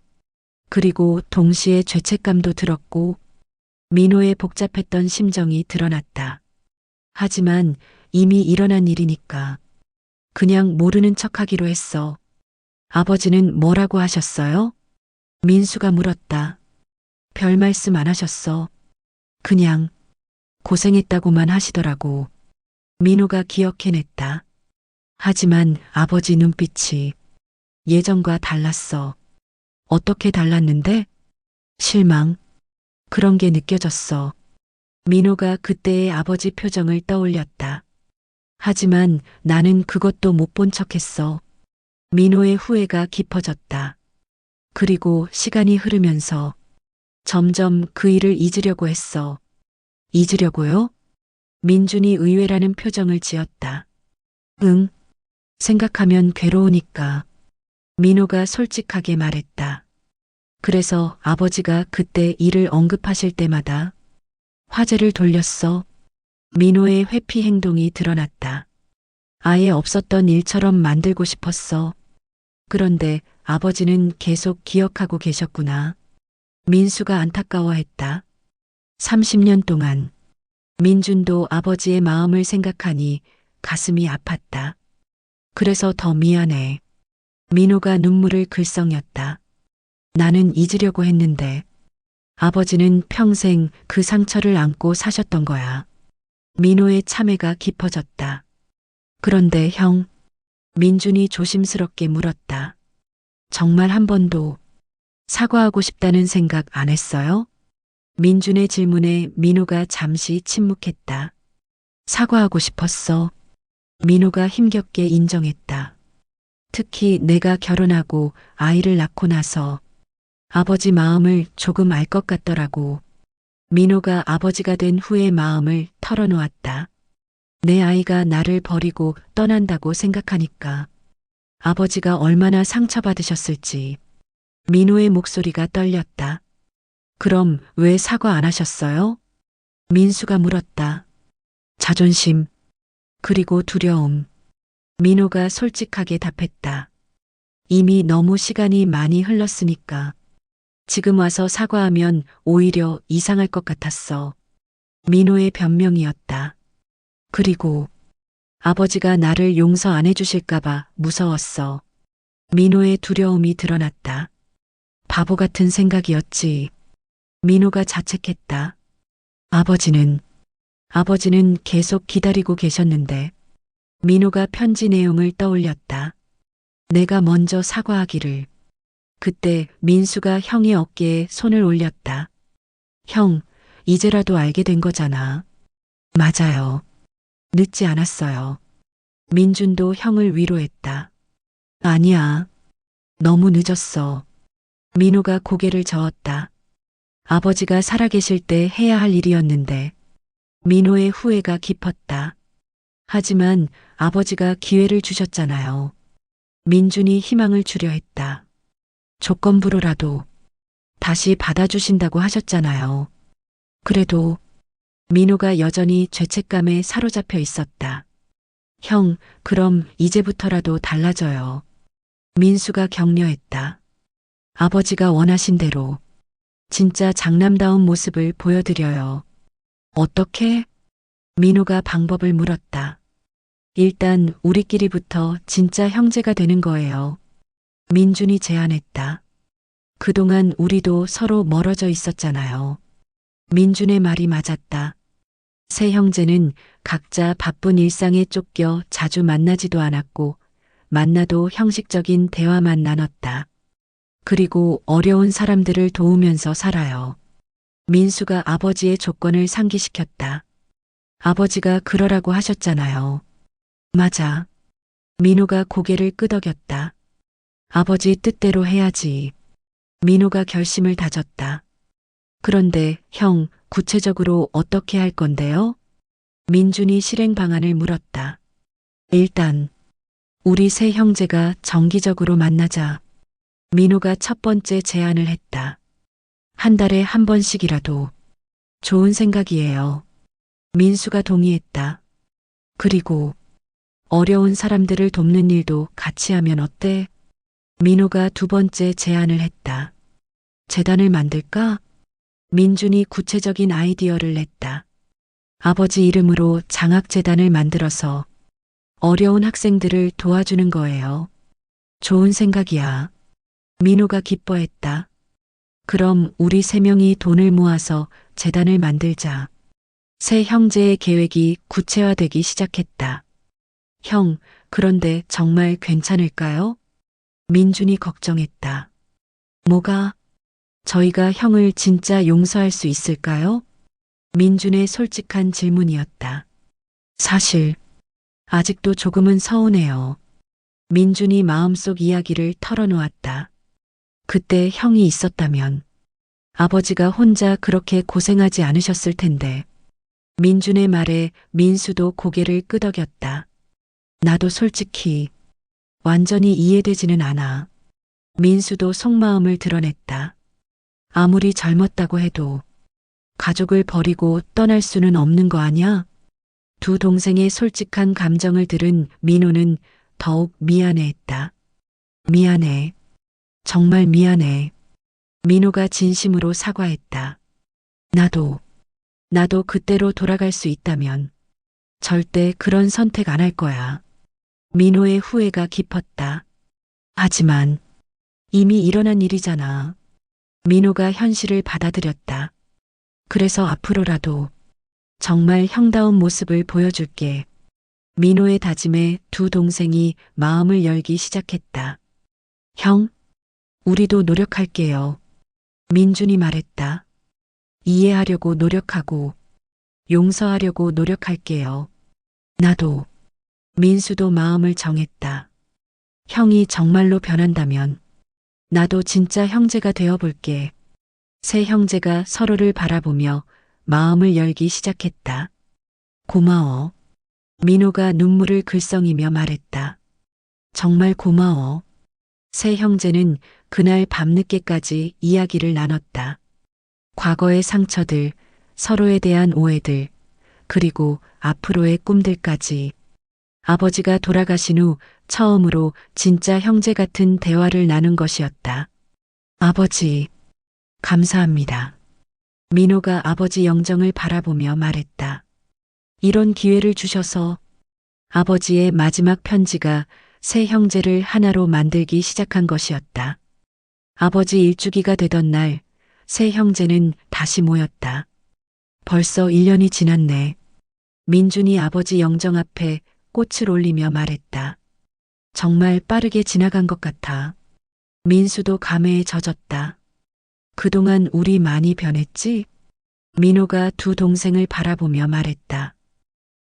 그리고 동시에 죄책감도 들었고 민호의 복잡했던 심정이 드러났다. 하지만 이미 일어난 일이니까 그냥 모르는 척하기로 했어. 아버지는 뭐라고 하셨어요? 민수가 물었다. 별 말씀 안 하셨어. 그냥 고생했다고만 하시더라고. 민호가 기억해냈다. 하지만 아버지 눈빛이 예전과 달랐어. 어떻게 달랐는데? 실망. 그런 게 느껴졌어. 민호가 그때의 아버지 표정을 떠올렸다. 하지만 나는 그것도 못 본 척했어. 민호의 후회가 깊어졌다. 그리고 시간이 흐르면서 점점 그 일을 잊으려고 했어. 잊으려고요? 민준이 의외라는 표정을 지었다. 응, 생각하면 괴로우니까. 민호가 솔직하게 말했다. 그래서 아버지가 그때 일을 언급하실 때마다 화제를 돌렸어. 민호의 회피 행동이 드러났다. 아예 없었던 일처럼 만들고 싶었어. 그런데 아버지는 계속 기억하고 계셨구나. 민수가 안타까워했다. 30년 동안 민준도 아버지의 마음을 생각하니 가슴이 아팠다. 그래서 더 미안해. 민호가 눈물을 글썽였다. 나는 잊으려고 했는데 아버지는 평생 그 상처를 안고 사셨던 거야. 민호의 참회가 깊어졌다. 그런데 형, 민준이 조심스럽게 물었다. 정말 한 번도 사과하고 싶다는 생각 안 했어요? 민준의 질문에 민호가 잠시 침묵했다. 사과하고 싶었어. 민호가 힘겹게 인정했다. 특히 내가 결혼하고 아이를 낳고 나서 아버지 마음을 조금 알 것 같더라고. 민호가 아버지가 된 후의 마음을 털어놓았다. 내 아이가 나를 버리고 떠난다고 생각하니까 아버지가 얼마나 상처받으셨을지. 민호의 목소리가 떨렸다. 그럼 왜 사과 안 하셨어요? 민수가 물었다. 자존심, 그리고 두려움. 민호가 솔직하게 답했다. 이미 너무 시간이 많이 흘렀으니까. 지금 와서 사과하면 오히려 이상할 것 같았어. 민호의 변명이었다. 그리고 아버지가 나를 용서 안 해주실까봐 무서웠어. 민호의 두려움이 드러났다. 바보 같은 생각이었지. 민호가 자책했다. 아버지는 계속 기다리고 계셨는데. 민호가 편지 내용을 떠올렸다. 내가 먼저 사과하기를. 그때 민수가 형의 어깨에 손을 올렸다. 형, 이제라도 알게 된 거잖아. 맞아요. 늦지 않았어요. 민준도 형을 위로했다. 아니야. 너무 늦었어. 민호가 고개를 저었다. 아버지가 살아계실 때 해야 할 일이었는데. 민호의 후회가 깊었다. 하지만 아버지가 기회를 주셨잖아요. 민준이 희망을 주려 했다. 조건부로라도 다시 받아주신다고 하셨잖아요. 그래도 민호가 여전히 죄책감에 사로잡혀 있었다. 형, 그럼 이제부터라도 달라져요. 민수가 격려했다. 아버지가 원하신 대로 진짜 장남다운 모습을 보여드려요. 어떻게? 민호가 방법을 물었다. 일단 우리끼리부터 진짜 형제가 되는 거예요. 민준이 제안했다. 그동안 우리도 서로 멀어져 있었잖아요. 민준의 말이 맞았다. 세 형제는 각자 바쁜 일상에 쫓겨 자주 만나지도 않았고, 만나도 형식적인 대화만 나눴다. 그리고 어려운 사람들을 도우면서 살아요. 민수가 아버지의 조건을 상기시켰다. 아버지가 그러라고 하셨잖아요. 맞아. 민호가 고개를 끄덕였다. 아버지 뜻대로 해야지. 민호가 결심을 다졌다. 그런데 형, 구체적으로 어떻게 할 건데요? 민준이 실행 방안을 물었다. 일단 우리 세 형제가 정기적으로 만나자. 민호가 첫 번째 제안을 했다. 한 달에 한 번씩이라도. 좋은 생각이에요. 민수가 동의했다. 그리고 어려운 사람들을 돕는 일도 같이 하면 어때? 민호가 두 번째 제안을 했다. 재단을 만들까? 민준이 구체적인 아이디어를 냈다. 아버지 이름으로 장학재단을 만들어서 어려운 학생들을 도와주는 거예요. 좋은 생각이야. 민호가 기뻐했다. 그럼 우리 세 명이 돈을 모아서 재단을 만들자. 세 형제의 계획이 구체화되기 시작했다. 형, 그런데 정말 괜찮을까요? 민준이 걱정했다. 뭐가? 저희가 형을 진짜 용서할 수 있을까요? 민준의 솔직한 질문이었다. 사실, 아직도 조금은 서운해요. 민준이 마음속 이야기를 털어놓았다. 그때 형이 있었다면 아버지가 혼자 그렇게 고생하지 않으셨을 텐데. 민준의 말에 민수도 고개를 끄덕였다. 나도 솔직히 완전히 이해되지는 않아. 민수도 속마음을 드러냈다. 아무리 젊었다고 해도 가족을 버리고 떠날 수는 없는 거 아냐? 두 동생의 솔직한 감정을 들은 민호는 더욱 미안해했다. 미안해. 정말 미안해. 민호가 진심으로 사과했다. 나도 그때로 돌아갈 수 있다면 절대 그런 선택 안 할 거야. 민호의 후회가 깊었다. 하지만 이미 일어난 일이잖아. 민호가 현실을 받아들였다. 그래서 앞으로라도 정말 형다운 모습을 보여줄게. 민호의 다짐에 두 동생이 마음을 열기 시작했다. 형, 우리도 노력할게요. 민준이 말했다. 이해하려고 노력하고 용서하려고 노력할게요. 나도. 민수도 마음을 정했다. 형이 정말로 변한다면 나도 진짜 형제가 되어볼게. 세 형제가 서로를 바라보며 마음을 열기 시작했다. 고마워. 민호가 눈물을 글썽이며 말했다. 정말 고마워. 세 형제는 그날 밤늦게까지 이야기를 나눴다. 과거의 상처들, 서로에 대한 오해들, 그리고 앞으로의 꿈들까지. 아버지가 돌아가신 후 처음으로 진짜 형제 같은 대화를 나눈 것이었다. 아버지, 감사합니다. 민호가 아버지 영정을 바라보며 말했다. 이런 기회를 주셔서. 아버지의 마지막 편지가 세 형제를 하나로 만들기 시작한 것이었다. 아버지 일주기가 되던 날, 세 형제는 다시 모였다. 벌써 1년이 지났네. 민준이 아버지 영정 앞에 꽃을 올리며 말했다. 정말 빠르게 지나간 것 같아. 민수도 감회에 젖었다. 그동안 우리 많이 변했지? 민호가 두 동생을 바라보며 말했다.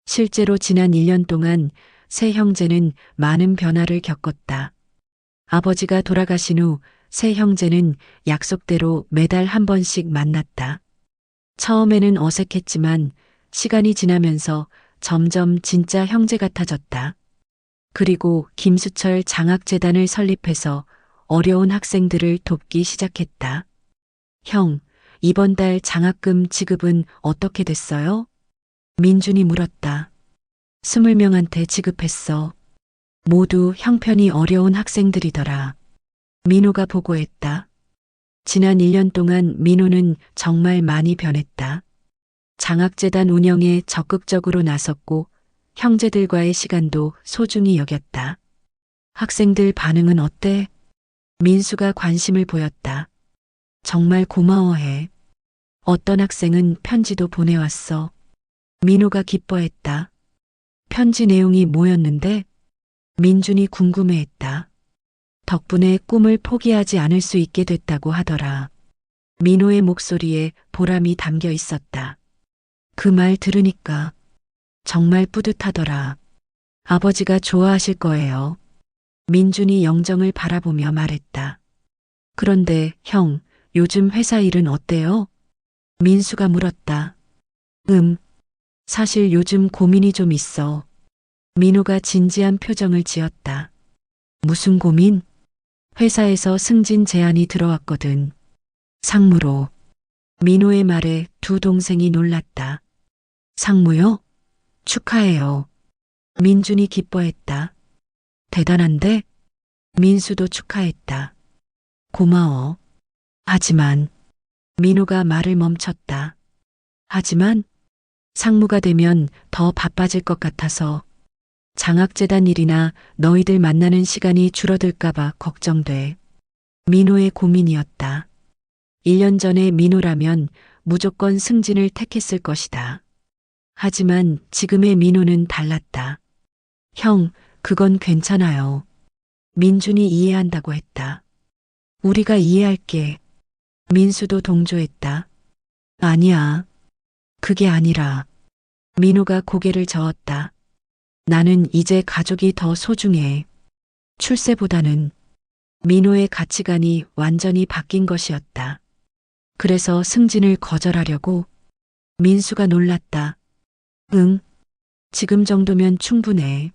실제로 지난 1년 동안 세 형제는 많은 변화를 겪었다. 아버지가 돌아가신 후 세 형제는 약속대로 매달 한 번씩 만났다. 처음에는 어색했지만 시간이 지나면서 점점 진짜 형제 같아졌다. 그리고 김수철 장학재단을 설립해서 어려운 학생들을 돕기 시작했다. 형, 이번 달 장학금 지급은 어떻게 됐어요? 민준이 물었다. 20명한테 지급했어. 모두 형편이 어려운 학생들이더라. 민호가 보고했다. 지난 1년 동안 민호는 정말 많이 변했다. 장학재단 운영에 적극적으로 나섰고 형제들과의 시간도 소중히 여겼다. 학생들 반응은 어때? 민수가 관심을 보였다. 정말 고마워해. 어떤 학생은 편지도 보내왔어. 민호가 기뻐했다. 편지 내용이 뭐였는데? 민준이 궁금해했다. 덕분에 꿈을 포기하지 않을 수 있게 됐다고 하더라. 민호의 목소리에 보람이 담겨 있었다. 그 말 들으니까 정말 뿌듯하더라. 아버지가 좋아하실 거예요. 민준이 영정을 바라보며 말했다. 그런데 형, 요즘 회사 일은 어때요? 민수가 물었다. 사실 요즘 고민이 좀 있어. 민호가 진지한 표정을 지었다. 무슨 고민? 회사에서 승진 제안이 들어왔거든. 상무로. 민호의 말에 두 동생이 놀랐다. 상무요? 축하해요. 민준이 기뻐했다. 대단한데? 민수도 축하했다. 고마워. 하지만 민호가 말을 멈췄다. 하지만 상무가 되면 더 바빠질 것 같아서 장학재단 일이나 너희들 만나는 시간이 줄어들까봐 걱정돼. 민호의 고민이었다. 1년 전에 민호라면 무조건 승진을 택했을 것이다. 하지만 지금의 민호는 달랐다. 형, 그건 괜찮아요. 민준이 이해한다고 했다. 우리가 이해할게. 민수도 동조했다. 아니야. 그게 아니라. 민호가 고개를 저었다. 나는 이제 가족이 더 소중해. 출세보다는. 민호의 가치관이 완전히 바뀐 것이었다. 그래서 승진을 거절하려고. 민수가 놀랐다. 응, 지금 정도면 충분해.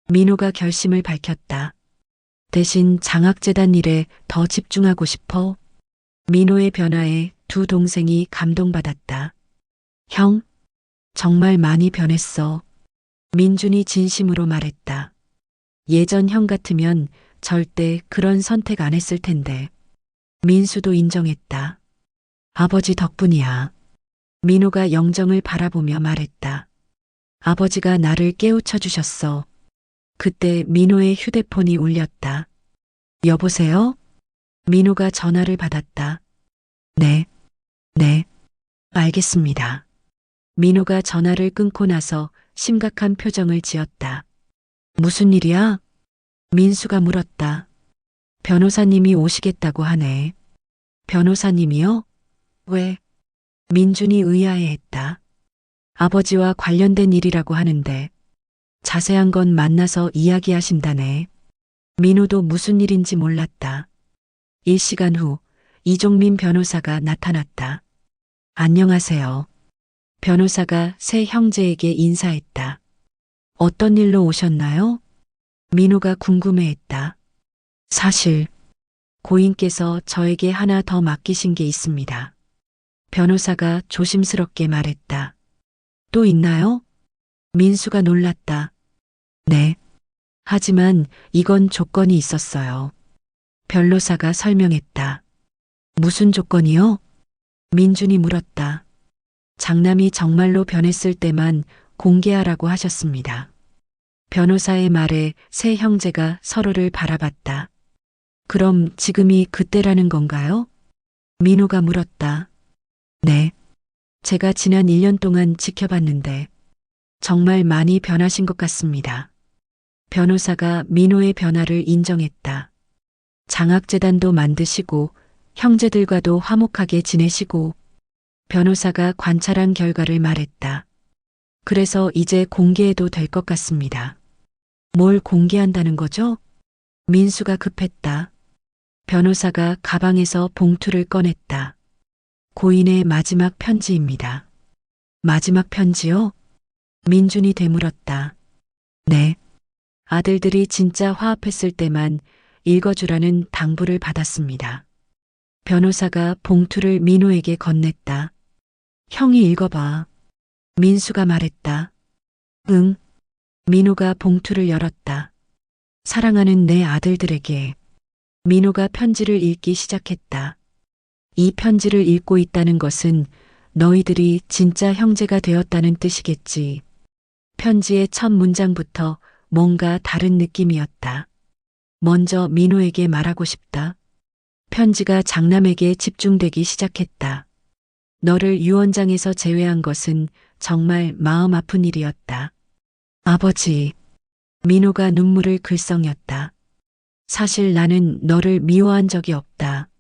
민호가 결심을 밝혔다. 대신 장학재단 일에 더 집중하고 싶어. 민호의 변화에 두 동생이 감동받았다. 형, 정말 많이 변했어. 민준이 진심으로 말했다. 예전 형 같으면 절대 그런 선택 안 했을 텐데. 민수도 인정했다. 아버지 덕분이야. 민호가 영정을 바라보며 말했다. 아버지가 나를 깨우쳐 주셨어. 그때 민호의 휴대폰이 울렸다. 여보세요? 민호가 전화를 받았다. 네, 알겠습니다. 민호가 전화를 끊고 나서 심각한 표정을 지었다. 무슨 일이야? 민수가 물었다. 변호사님이 오시겠다고 하네. 변호사님이요? 왜? 민준이 의아해했다. 아버지와 관련된 일이라고 하는데 자세한 건 만나서 이야기하신다네. 민호도 무슨 일인지 몰랐다. 1시간 후 이종민 변호사가 나타났다. 안녕하세요. 변호사가 새 형제에게 인사했다. 어떤 일로 오셨나요? 민호가 궁금해했다. 사실 고인께서 저에게 하나 더 맡기신 게 있습니다. 변호사가 조심스럽게 말했다. 또 있나요? 민수가 놀랐다. 네. 하지만 이건 조건이 있었어요. 변호사가 설명했다. 무슨 조건이요? 민준이 물었다. 장남이 정말로 변했을 때만 공개하라고 하셨습니다. 변호사의 말에 세 형제가 서로를 바라봤다. 그럼 지금이 그때라는 건가요? 민호가 물었다. 네. 제가 지난 1년 동안 지켜봤는데 정말 많이 변하신 것 같습니다. 변호사가 민호의 변화를 인정했다. 장학재단도 만드시고 형제들과도 화목하게 지내시고 변호사가 관찰한 결과를 말했다. 그래서 이제 공개해도 될 것 같습니다. 뭘 공개한다는 거죠? 민수가 급했다. 변호사가 가방에서 봉투를 꺼냈다. 고인의 마지막 편지입니다. 마지막 편지요? 민준이 되물었다. 네. 아들들이 진짜 화합했을 때만 읽어주라는 당부를 받았습니다. 변호사가 봉투를 민호에게 건넸다. 형이 읽어봐. 민수가 말했다. 응. 민호가 봉투를 열었다. 사랑하는 내 아들들에게. 민호가 편지를 읽기 시작했다. 이 편지를 읽고 있다는 것은 너희들이 진짜 형제가 되었다는 뜻이겠지. 편지의 첫 문장부터 뭔가 다른 느낌이었다. 먼저 민호에게 말하고 싶다. 편지가 장남에게 집중되기 시작했다. 너를 유언장에서 제외한 것은 정말 마음 아픈 일이었다. 아버지. 민호가 눈물을 글썽였다. 사실 나는 너를 미워한 적이 없다.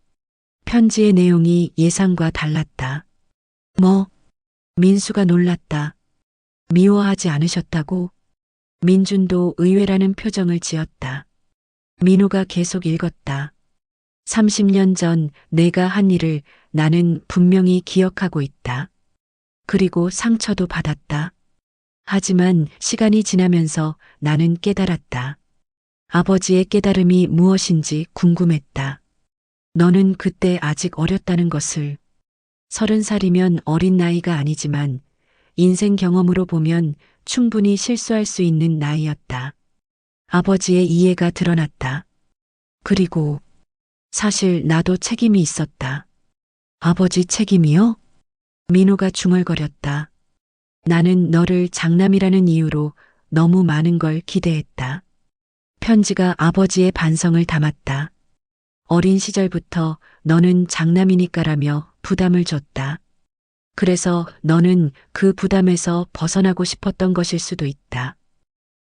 편지의 내용이 예상과 달랐다. 뭐? 민수가 놀랐다. 미워하지 않으셨다고? 민준도 의외라는 표정을 지었다. 민호가 계속 읽었다. 30년 전 내가 한 일을 나는 분명히 기억하고 있다. 그리고 상처도 받았다. 하지만 시간이 지나면서 나는 깨달았다. 아버지의 깨달음이 무엇인지 궁금했다. 너는 그때 아직 어렸다는 것을. 30살이면 어린 나이가 아니지만 인생 경험으로 보면 충분히 실수할 수 있는 나이였다. 아버지의 이해가 드러났다. 그리고 사실 나도 책임이 있었다. 아버지 책임이요? 민호가 중얼거렸다. 나는 너를 장남이라는 이유로 너무 많은 걸 기대했다. 편지가 아버지의 반성을 담았다. 어린 시절부터 너는 장남이니까라며 부담을 줬다. 그래서 너는 그 부담에서 벗어나고 싶었던 것일 수도 있다.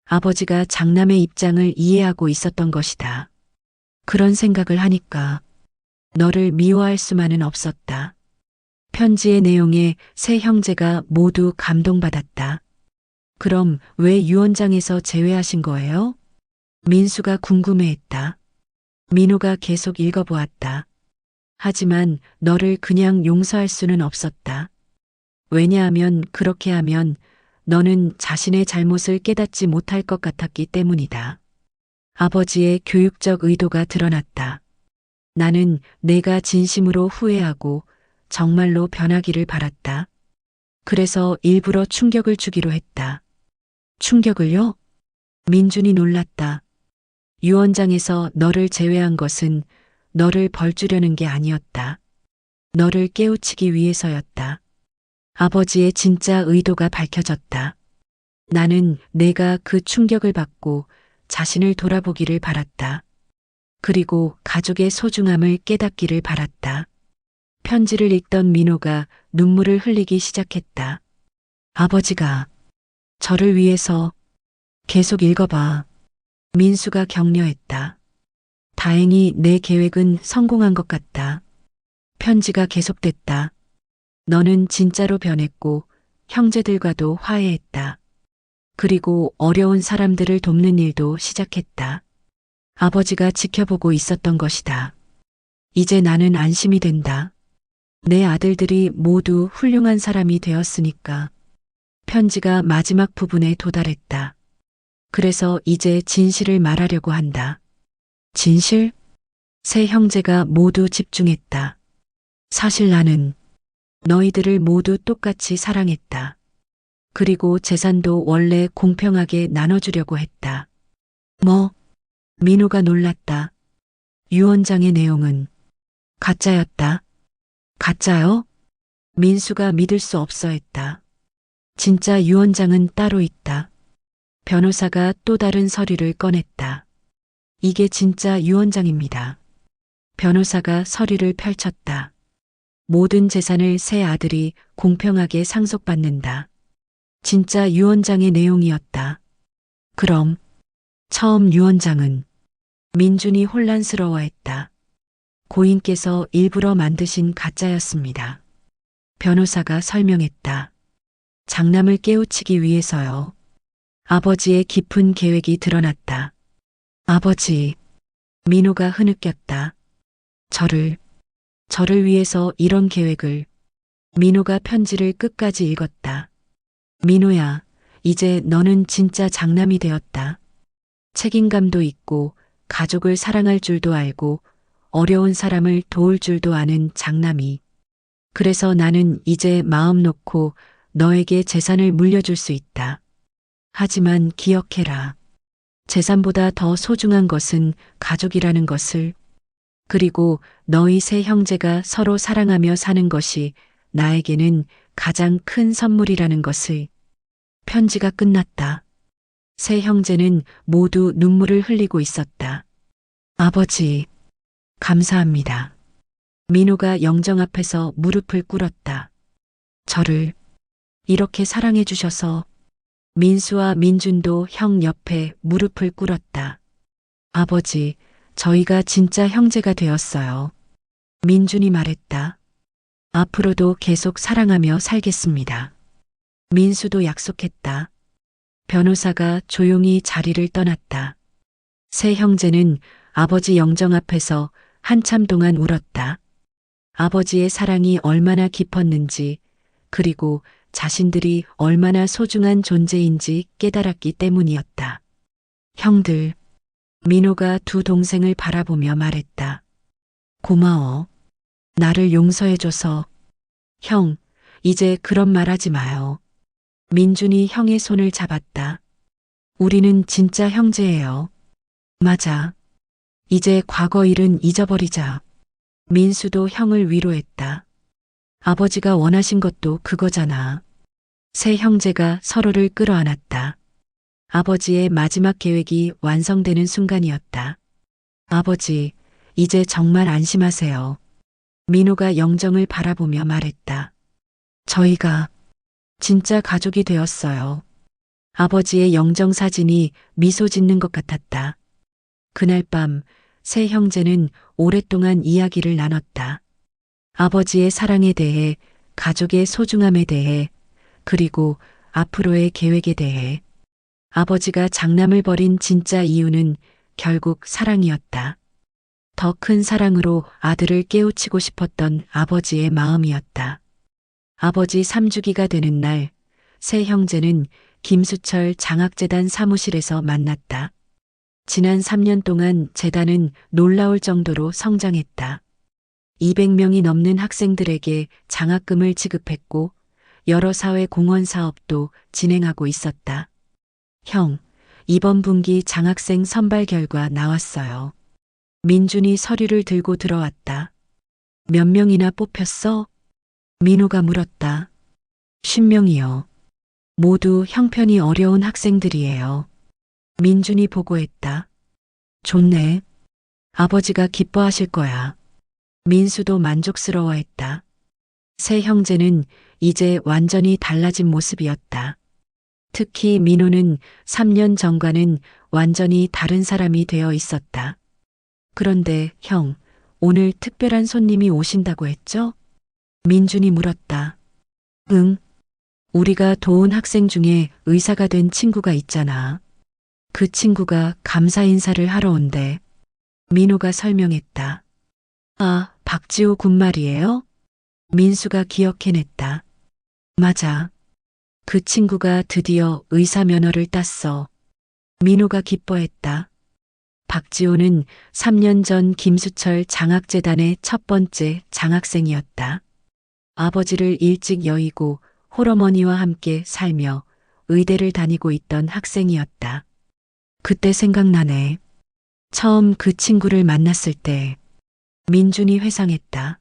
아버지가 장남의 입장을 이해하고 있었던 것이다. 그런 생각을 하니까 너를 미워할 수만은 없었다. 편지의 내용에 세 형제가 모두 감동받았다. 그럼 왜 유언장에서 제외하신 거예요? 민수가 궁금해했다. 민호가 계속 읽어보았다. 하지만 너를 그냥 용서할 수는 없었다. 왜냐하면 그렇게 하면 너는 자신의 잘못을 깨닫지 못할 것 같았기 때문이다. 아버지의 교육적 의도가 드러났다. 나는 내가 진심으로 후회하고 정말로 변하기를 바랐다. 그래서 일부러 충격을 주기로 했다. 충격을요? 민준이 놀랐다. 유언장에서 너를 제외한 것은 너를 벌주려는 게 아니었다. 너를 깨우치기 위해서였다. 아버지의 진짜 의도가 밝혀졌다. 나는 내가 그 충격을 받고 자신을 돌아보기를 바랐다. 그리고 가족의 소중함을 깨닫기를 바랐다. 편지를 읽던 민호가 눈물을 흘리기 시작했다. 아버지가 저를 위해서 계속 읽어봐. 민수가 격려했다. 다행히 내 계획은 성공한 것 같다. 편지가 계속됐다. 너는 진짜로 변했고 형제들과도 화해했다. 그리고 어려운 사람들을 돕는 일도 시작했다. 아버지가 지켜보고 있었던 것이다. 이제 나는 안심이 된다. 내 아들들이 모두 훌륭한 사람이 되었으니까. 편지가 마지막 부분에 도달했다. 그래서 이제 진실을 말하려고 한다. 진실? 세 형제가 모두 집중했다. 사실 나는 너희들을 모두 똑같이 사랑했다. 그리고 재산도 원래 공평하게 나눠주려고 했다. 뭐? 민호가 놀랐다. 유언장의 내용은 가짜였다. 가짜요? 민수가 믿을 수 없어 했다. 진짜 유언장은 따로 있다. 변호사가 또 다른 서류를 꺼냈다. 이게 진짜 유언장입니다. 변호사가 서류를 펼쳤다. 모든 재산을 세 아들이 공평하게 상속받는다. 진짜 유언장의 내용이었다. 그럼 처음 유언장은 민준이 혼란스러워했다. 고인께서 일부러 만드신 가짜였습니다. 변호사가 설명했다. 장남을 깨우치기 위해서요. 아버지의 깊은 계획이 드러났다. 아버지, 민호가 흐느꼈다. 저를 위해서 이런 계획을. 민호가 편지를 끝까지 읽었다. 민호야, 이제 너는 진짜 장남이 되었다. 책임감도 있고 가족을 사랑할 줄도 알고 어려운 사람을 도울 줄도 아는 장남이. 그래서 나는 이제 마음 놓고 너에게 재산을 물려줄 수 있다. 하지만 기억해라. 재산보다 더 소중한 것은 가족이라는 것을. 그리고 너희 세 형제가 서로 사랑하며 사는 것이 나에게는 가장 큰 선물이라는 것을. 편지가 끝났다. 세 형제는 모두 눈물을 흘리고 있었다. 아버지, 감사합니다. 민호가 영정 앞에서 무릎을 꿇었다. 저를 이렇게 사랑해 주셔서. 민수와 민준도 형 옆에 무릎을 꿇었다. 아버지, 저희가 진짜 형제가 되었어요. 민준이 말했다. 앞으로도 계속 사랑하며 살겠습니다. 민수도 약속했다. 변호사가 조용히 자리를 떠났다. 세 형제는 아버지 영정 앞에서 한참 동안 울었다. 아버지의 사랑이 얼마나 깊었는지, 그리고 자신들이 얼마나 소중한 존재인지 깨달았기 때문이었다. 형들, 민호가 두 동생을 바라보며 말했다. 고마워. 나를 용서해줘서. 형, 이제 그런 말 하지 마요. 민준이 형의 손을 잡았다. 우리는 진짜 형제예요. 맞아. 이제 과거 일은 잊어버리자. 민수도 형을 위로했다. 아버지가 원하신 것도 그거잖아. 세 형제가 서로를 끌어안았다. 아버지의 마지막 계획이 완성되는 순간이었다. 아버지, 이제 정말 안심하세요. 민호가 영정을 바라보며 말했다. 저희가 진짜 가족이 되었어요. 아버지의 영정 사진이 미소 짓는 것 같았다. 그날 밤 세 형제는 오랫동안 이야기를 나눴다. 아버지의 사랑에 대해, 가족의 소중함에 대해, 그리고 앞으로의 계획에 대해. 아버지가 장남을 버린 진짜 이유는 결국 사랑이었다. 더 큰 사랑으로 아들을 깨우치고 싶었던 아버지의 마음이었다. 아버지 3주기가 되는 날, 세 형제는 김수철 장학재단 사무실에서 만났다. 지난 3년 동안 재단은 놀라울 정도로 성장했다. 200명이 넘는 학생들에게 장학금을 지급했고 여러 사회 공헌 사업도 진행하고 있었다. 형, 이번 분기 장학생 선발 결과 나왔어요. 민준이 서류를 들고 들어왔다. 몇 명이나 뽑혔어? 민호가 물었다. 50명이요. 모두 형편이 어려운 학생들이에요. 민준이 보고했다. 좋네. 아버지가 기뻐하실 거야. 민수도 만족스러워했다. 세 형제는 이제 완전히 달라진 모습이었다. 특히 민호는 3년 전과는 완전히 다른 사람이 되어 있었다. 그런데 형, 오늘 특별한 손님이 오신다고 했죠? 민준이 물었다. 응. 우리가 도운 학생 중에 의사가 된 친구가 있잖아. 그 친구가 감사 인사를 하러 온대. 민호가 설명했다. 아, 박지호 군 말이에요? 민수가 기억해냈다. 맞아. 그 친구가 드디어 의사 면허를 땄어. 민호가 기뻐했다. 박지호는 3년 전 김수철 장학재단의 첫 번째 장학생이었다. 아버지를 일찍 여의고 홀어머니와 함께 살며 의대를 다니고 있던 학생이었다. 그때 생각나네. 처음 그 친구를 만났을 때. 민준이 회상했다.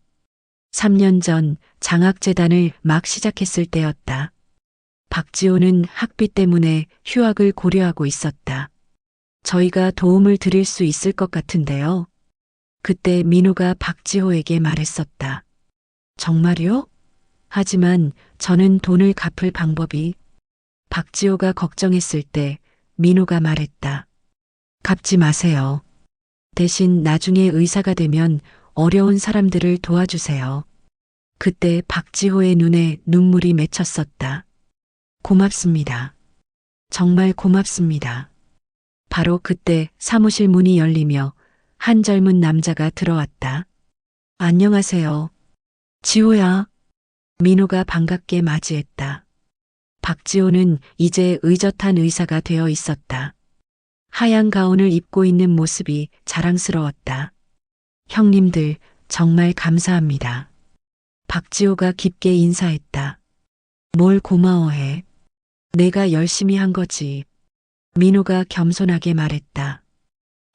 3년 전 장학재단을 막 시작했을 때였다. 박지호는 학비 때문에 휴학을 고려하고 있었다. 저희가 도움을 드릴 수 있을 것 같은데요. 그때 민호가 박지호에게 말했었다. 정말요? 하지만 저는 돈을 갚을 방법이. 박지호가 걱정했을 때 민호가 말했다. 갚지 마세요. 대신 나중에 의사가 되면 어려운 사람들을 도와주세요. 그때 박지호의 눈에 눈물이 맺혔었다. 고맙습니다. 정말 고맙습니다. 바로 그때 사무실 문이 열리며 한 젊은 남자가 들어왔다. 안녕하세요. 지호야. 민호가 반갑게 맞이했다. 박지호는 이제 의젓한 의사가 되어 있었다. 하얀 가운을 입고 있는 모습이 자랑스러웠다. 형님들, 정말 감사합니다. 박지호가 깊게 인사했다. 뭘 고마워해. 내가 열심히 한 거지. 민호가 겸손하게 말했다.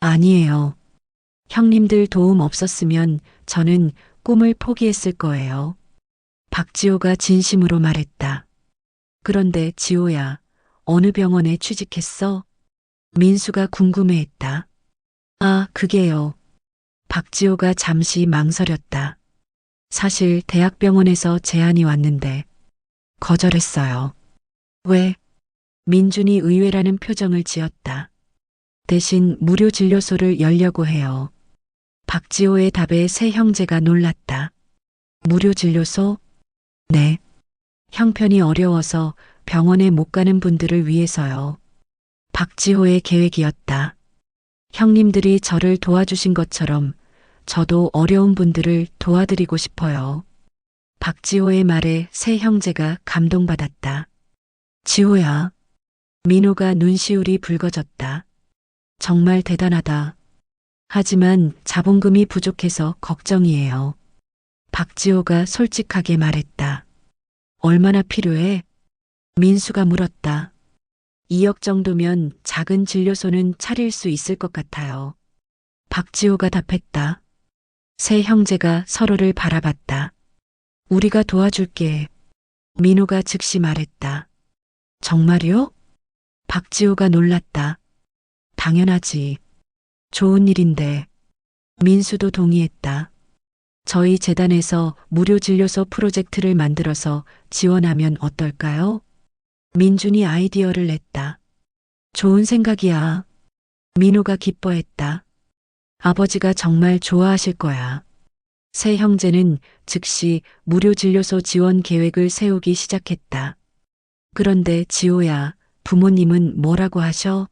아니에요. 형님들 도움 없었으면 저는 꿈을 포기했을 거예요. 박지호가 진심으로 말했다. 그런데 지호야, 어느 병원에 취직했어? 민수가 궁금해했다. 아, 그게요. 박지호가 잠시 망설였다. 사실 대학병원에서 제안이 왔는데 거절했어요. 왜? 민준이 의외라는 표정을 지었다. 대신 무료 진료소를 열려고 해요. 박지호의 답에 세 형제가 놀랐다. 무료 진료소? 네. 형편이 어려워서 병원에 못 가는 분들을 위해서요. 박지호의 계획이었다. 형님들이 저를 도와주신 것처럼 저도 어려운 분들을 도와드리고 싶어요. 박지호의 말에 세 형제가 감동받았다. 지호야. 민호가 눈시울이 붉어졌다. 정말 대단하다. 하지만 자본금이 부족해서 걱정이에요. 박지호가 솔직하게 말했다. 얼마나 필요해? 민수가 물었다. 2억 정도면 작은 진료소는 차릴 수 있을 것 같아요. 박지호가 답했다. 세 형제가 서로를 바라봤다. 우리가 도와줄게. 민호가 즉시 말했다. 정말요? 박지호가 놀랐다. 당연하지. 좋은 일인데. 민수도 동의했다. 저희 재단에서 무료 진료소 프로젝트를 만들어서 지원하면 어떨까요? 민준이 아이디어를 냈다. 좋은 생각이야. 민호가 기뻐했다. 아버지가 정말 좋아하실 거야. 세 형제는 즉시 무료 진료소 지원 계획을 세우기 시작했다. 그런데 지호야, 부모님은 뭐라고 하셔?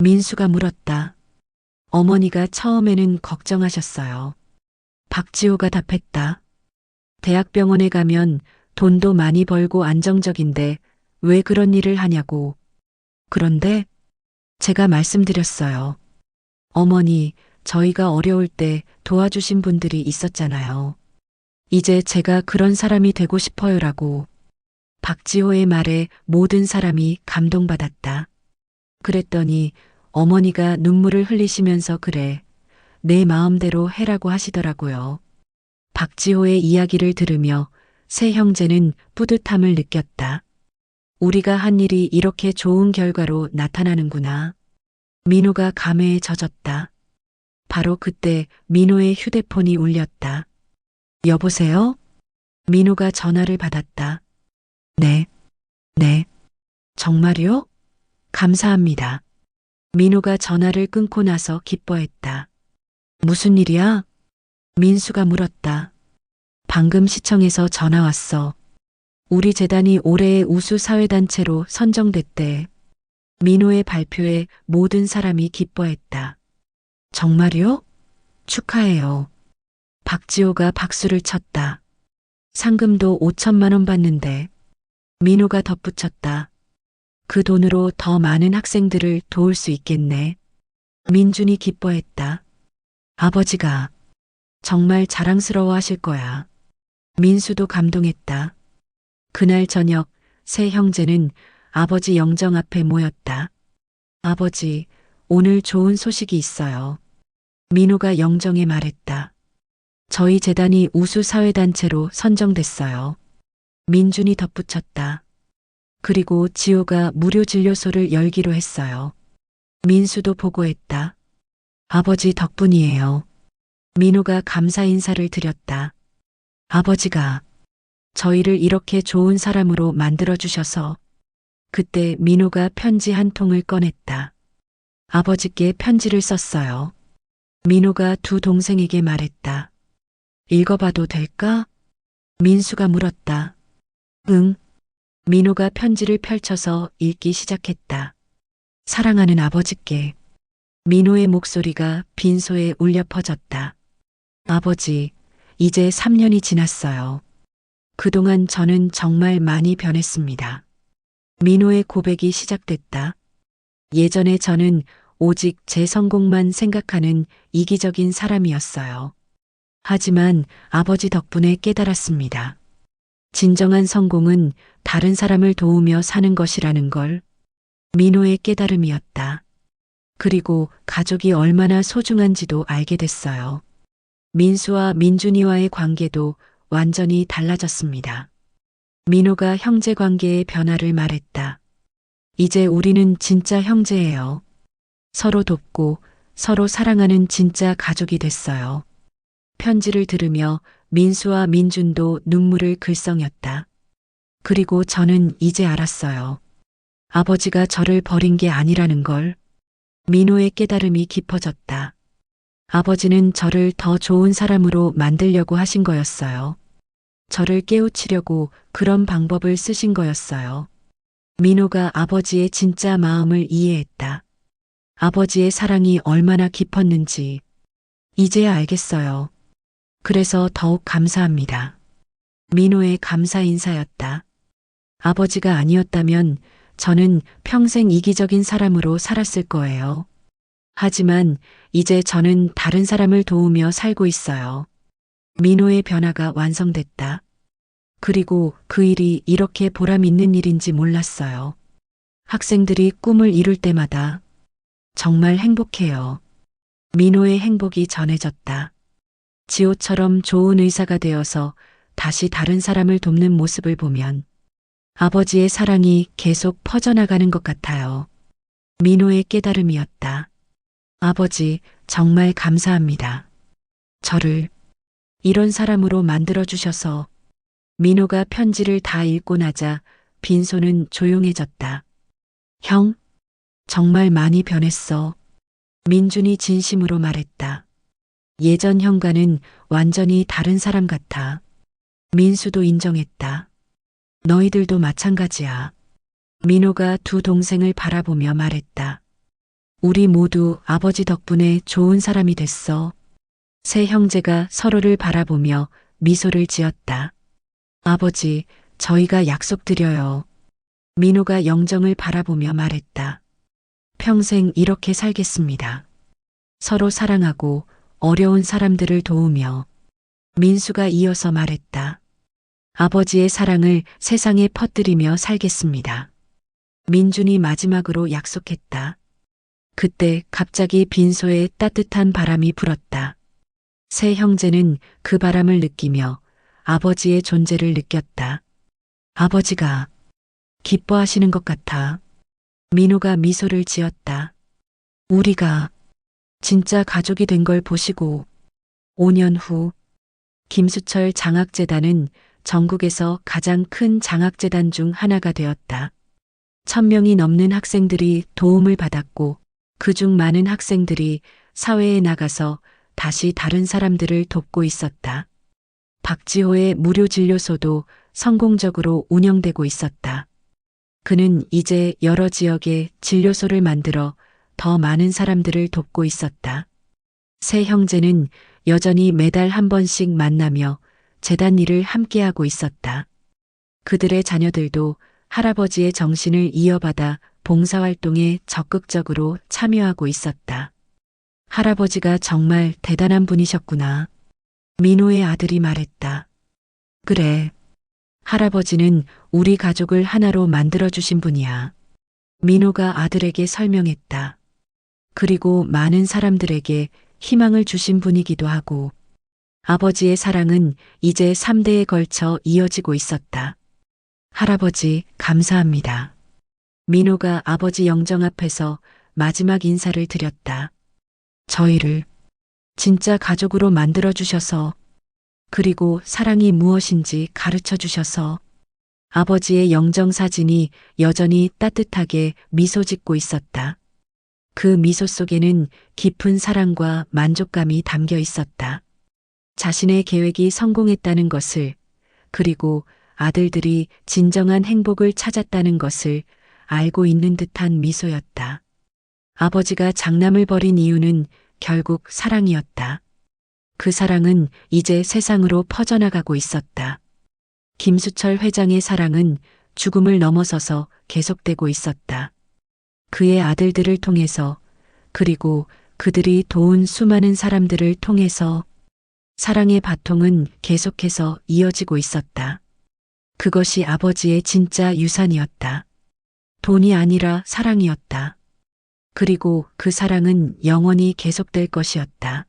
민수가 물었다. 어머니가 처음에는 걱정하셨어요. 박지호가 답했다. 대학병원에 가면 돈도 많이 벌고 안정적인데 왜 그런 일을 하냐고. 그런데 제가 말씀드렸어요. 어머니, 저희가 어려울 때 도와주신 분들이 있었잖아요. 이제 제가 그런 사람이 되고 싶어요라고. 박지호의 말에 모든 사람이 감동받았다. 그랬더니 어머니가 눈물을 흘리시면서 그래, 내 마음대로 해라고 하시더라고요. 박지호의 이야기를 들으며 세 형제는 뿌듯함을 느꼈다. 우리가 한 일이 이렇게 좋은 결과로 나타나는구나. 민호가 감회에 젖었다. 바로 그때 민호의 휴대폰이 울렸다. 여보세요? 민호가 전화를 받았다. 네, 네. 정말요? 감사합니다. 민호가 전화를 끊고 나서 기뻐했다. 무슨 일이야? 민수가 물었다. 방금 시청에서 전화 왔어. 우리 재단이 올해의 우수 사회단체로 선정됐대. 민호의 발표에 모든 사람이 기뻐했다. 정말요? 축하해요. 박지호가 박수를 쳤다. 상금도 5천만 원 받는데. 민호가 덧붙였다. 그 돈으로 더 많은 학생들을 도울 수 있겠네. 민준이 기뻐했다. 아버지가 정말 자랑스러워 하실 거야. 민수도 감동했다. 그날 저녁 세 형제는 아버지 영정 앞에 모였다. 아버지, 오늘 좋은 소식이 있어요. 민호가 영정에 말했다. 저희 재단이 우수 사회단체로 선정됐어요. 민준이 덧붙였다. 그리고 지호가 무료 진료소를 열기로 했어요. 민수도 보고했다. 아버지 덕분이에요. 민호가 감사 인사를 드렸다. 아버지가 저희를 이렇게 좋은 사람으로 만들어주셔서. 그때 민호가 편지 한 통을 꺼냈다. 아버지께 편지를 썼어요. 민호가 두 동생에게 말했다. 읽어봐도 될까? 민수가 물었다. 응. 민호가 편지를 펼쳐서 읽기 시작했다. 사랑하는 아버지께. 민호의 목소리가 빈소에 울려 퍼졌다. 아버지, 이제 3년이 지났어요. 그동안 저는 정말 많이 변했습니다. 민호의 고백이 시작됐다. 예전에 저는 오직 제 성공만 생각하는 이기적인 사람이었어요. 하지만 아버지 덕분에 깨달았습니다. 진정한 성공은 다른 사람을 도우며 사는 것이라는 걸. 민호의 깨달음이었다. 그리고 가족이 얼마나 소중한지도 알게 됐어요. 민수와 민준이와의 관계도 완전히 달라졌습니다. 민호가 형제 관계의 변화를 말했다. 이제 우리는 진짜 형제예요. 서로 돕고 서로 사랑하는 진짜 가족이 됐어요. 편지를 들으며 민수와 민준도 눈물을 글썽였다. 그리고 저는 이제 알았어요. 아버지가 저를 버린 게 아니라는 걸. 민호의 깨달음이 깊어졌다. 아버지는 저를 더 좋은 사람으로 만들려고 하신 거였어요. 저를 깨우치려고 그런 방법을 쓰신 거였어요. 민호가 아버지의 진짜 마음을 이해했다. 아버지의 사랑이 얼마나 깊었는지 이제야 알겠어요. 그래서 더욱 감사합니다. 민호의 감사 인사였다. 아버지가 아니었다면 저는 평생 이기적인 사람으로 살았을 거예요. 하지만 이제 저는 다른 사람을 도우며 살고 있어요. 민호의 변화가 완성됐다. 그리고 그 일이 이렇게 보람 있는 일인지 몰랐어요. 학생들이 꿈을 이룰 때마다 정말 행복해요. 민호의 행복이 전해졌다. 지호처럼 좋은 의사가 되어서 다시 다른 사람을 돕는 모습을 보면 아버지의 사랑이 계속 퍼져나가는 것 같아요. 민호의 깨달음이었다. 아버지, 정말 감사합니다. 저를 이런 사람으로 만들어주셔서. 민호가 편지를 다 읽고 나자 빈소는 조용해졌다. 형, 정말 많이 변했어. 민준이 진심으로 말했다. 예전 형과는 완전히 다른 사람 같아. 민수도 인정했다. 너희들도 마찬가지야. 민호가 두 동생을 바라보며 말했다. 우리 모두 아버지 덕분에 좋은 사람이 됐어. 세 형제가 서로를 바라보며 미소를 지었다. 아버지, 저희가 약속드려요. 민호가 영정을 바라보며 말했다. 평생 이렇게 살겠습니다. 서로 사랑하고 어려운 사람들을 도우며. 민수가 이어서 말했다. 아버지의 사랑을 세상에 퍼뜨리며 살겠습니다. 민준이 마지막으로 약속했다. 그때 갑자기 빈소에 따뜻한 바람이 불었다. 세 형제는 그 바람을 느끼며 아버지의 존재를 느꼈다. 아버지가 기뻐하시는 것 같아. 민호가 미소를 지었다. 우리가 진짜 가족이 된 걸 보시고. 5년 후 김수철 장학재단은 전국에서 가장 큰 장학재단 중 하나가 되었다. 1000명이 넘는 학생들이 도움을 받았고 그중 많은 학생들이 사회에 나가서 다시 다른 사람들을 돕고 있었다. 박지호의 무료 진료소도 성공적으로 운영되고 있었다. 그는 이제 여러 지역에 진료소를 만들어 더 많은 사람들을 돕고 있었다. 세 형제는 여전히 매달 한 번씩 만나며 재단 일을 함께하고 있었다. 그들의 자녀들도 할아버지의 정신을 이어받아 봉사활동에 적극적으로 참여하고 있었다. 할아버지가 정말 대단한 분이셨구나. 민호의 아들이 말했다. 그래. 할아버지는 우리 가족을 하나로 만들어주신 분이야. 민호가 아들에게 설명했다. 그리고 많은 사람들에게 희망을 주신 분이기도 하고. 아버지의 사랑은 이제 3대에 걸쳐 이어지고 있었다. 할아버지, 감사합니다. 민호가 아버지 영정 앞에서 마지막 인사를 드렸다. 저희를 진짜 가족으로 만들어주셔서, 그리고 사랑이 무엇인지 가르쳐 주셔서. 아버지의 영정 사진이 여전히 따뜻하게 미소 짓고 있었다. 그 미소 속에는 깊은 사랑과 만족감이 담겨 있었다. 자신의 계획이 성공했다는 것을, 그리고 아들들이 진정한 행복을 찾았다는 것을 알고 있는 듯한 미소였다. 아버지가 장남을 벌인 이유는 결국 사랑이었다. 그 사랑은 이제 세상으로 퍼져나가고 있었다. 김수철 회장의 사랑은 죽음을 넘어서서 계속되고 있었다. 그의 아들들을 통해서, 그리고 그들이 도운 수많은 사람들을 통해서 사랑의 바통은 계속해서 이어지고 있었다. 그것이 아버지의 진짜 유산이었다. 돈이 아니라 사랑이었다. 그리고 그 사랑은 영원히 계속될 것이었다.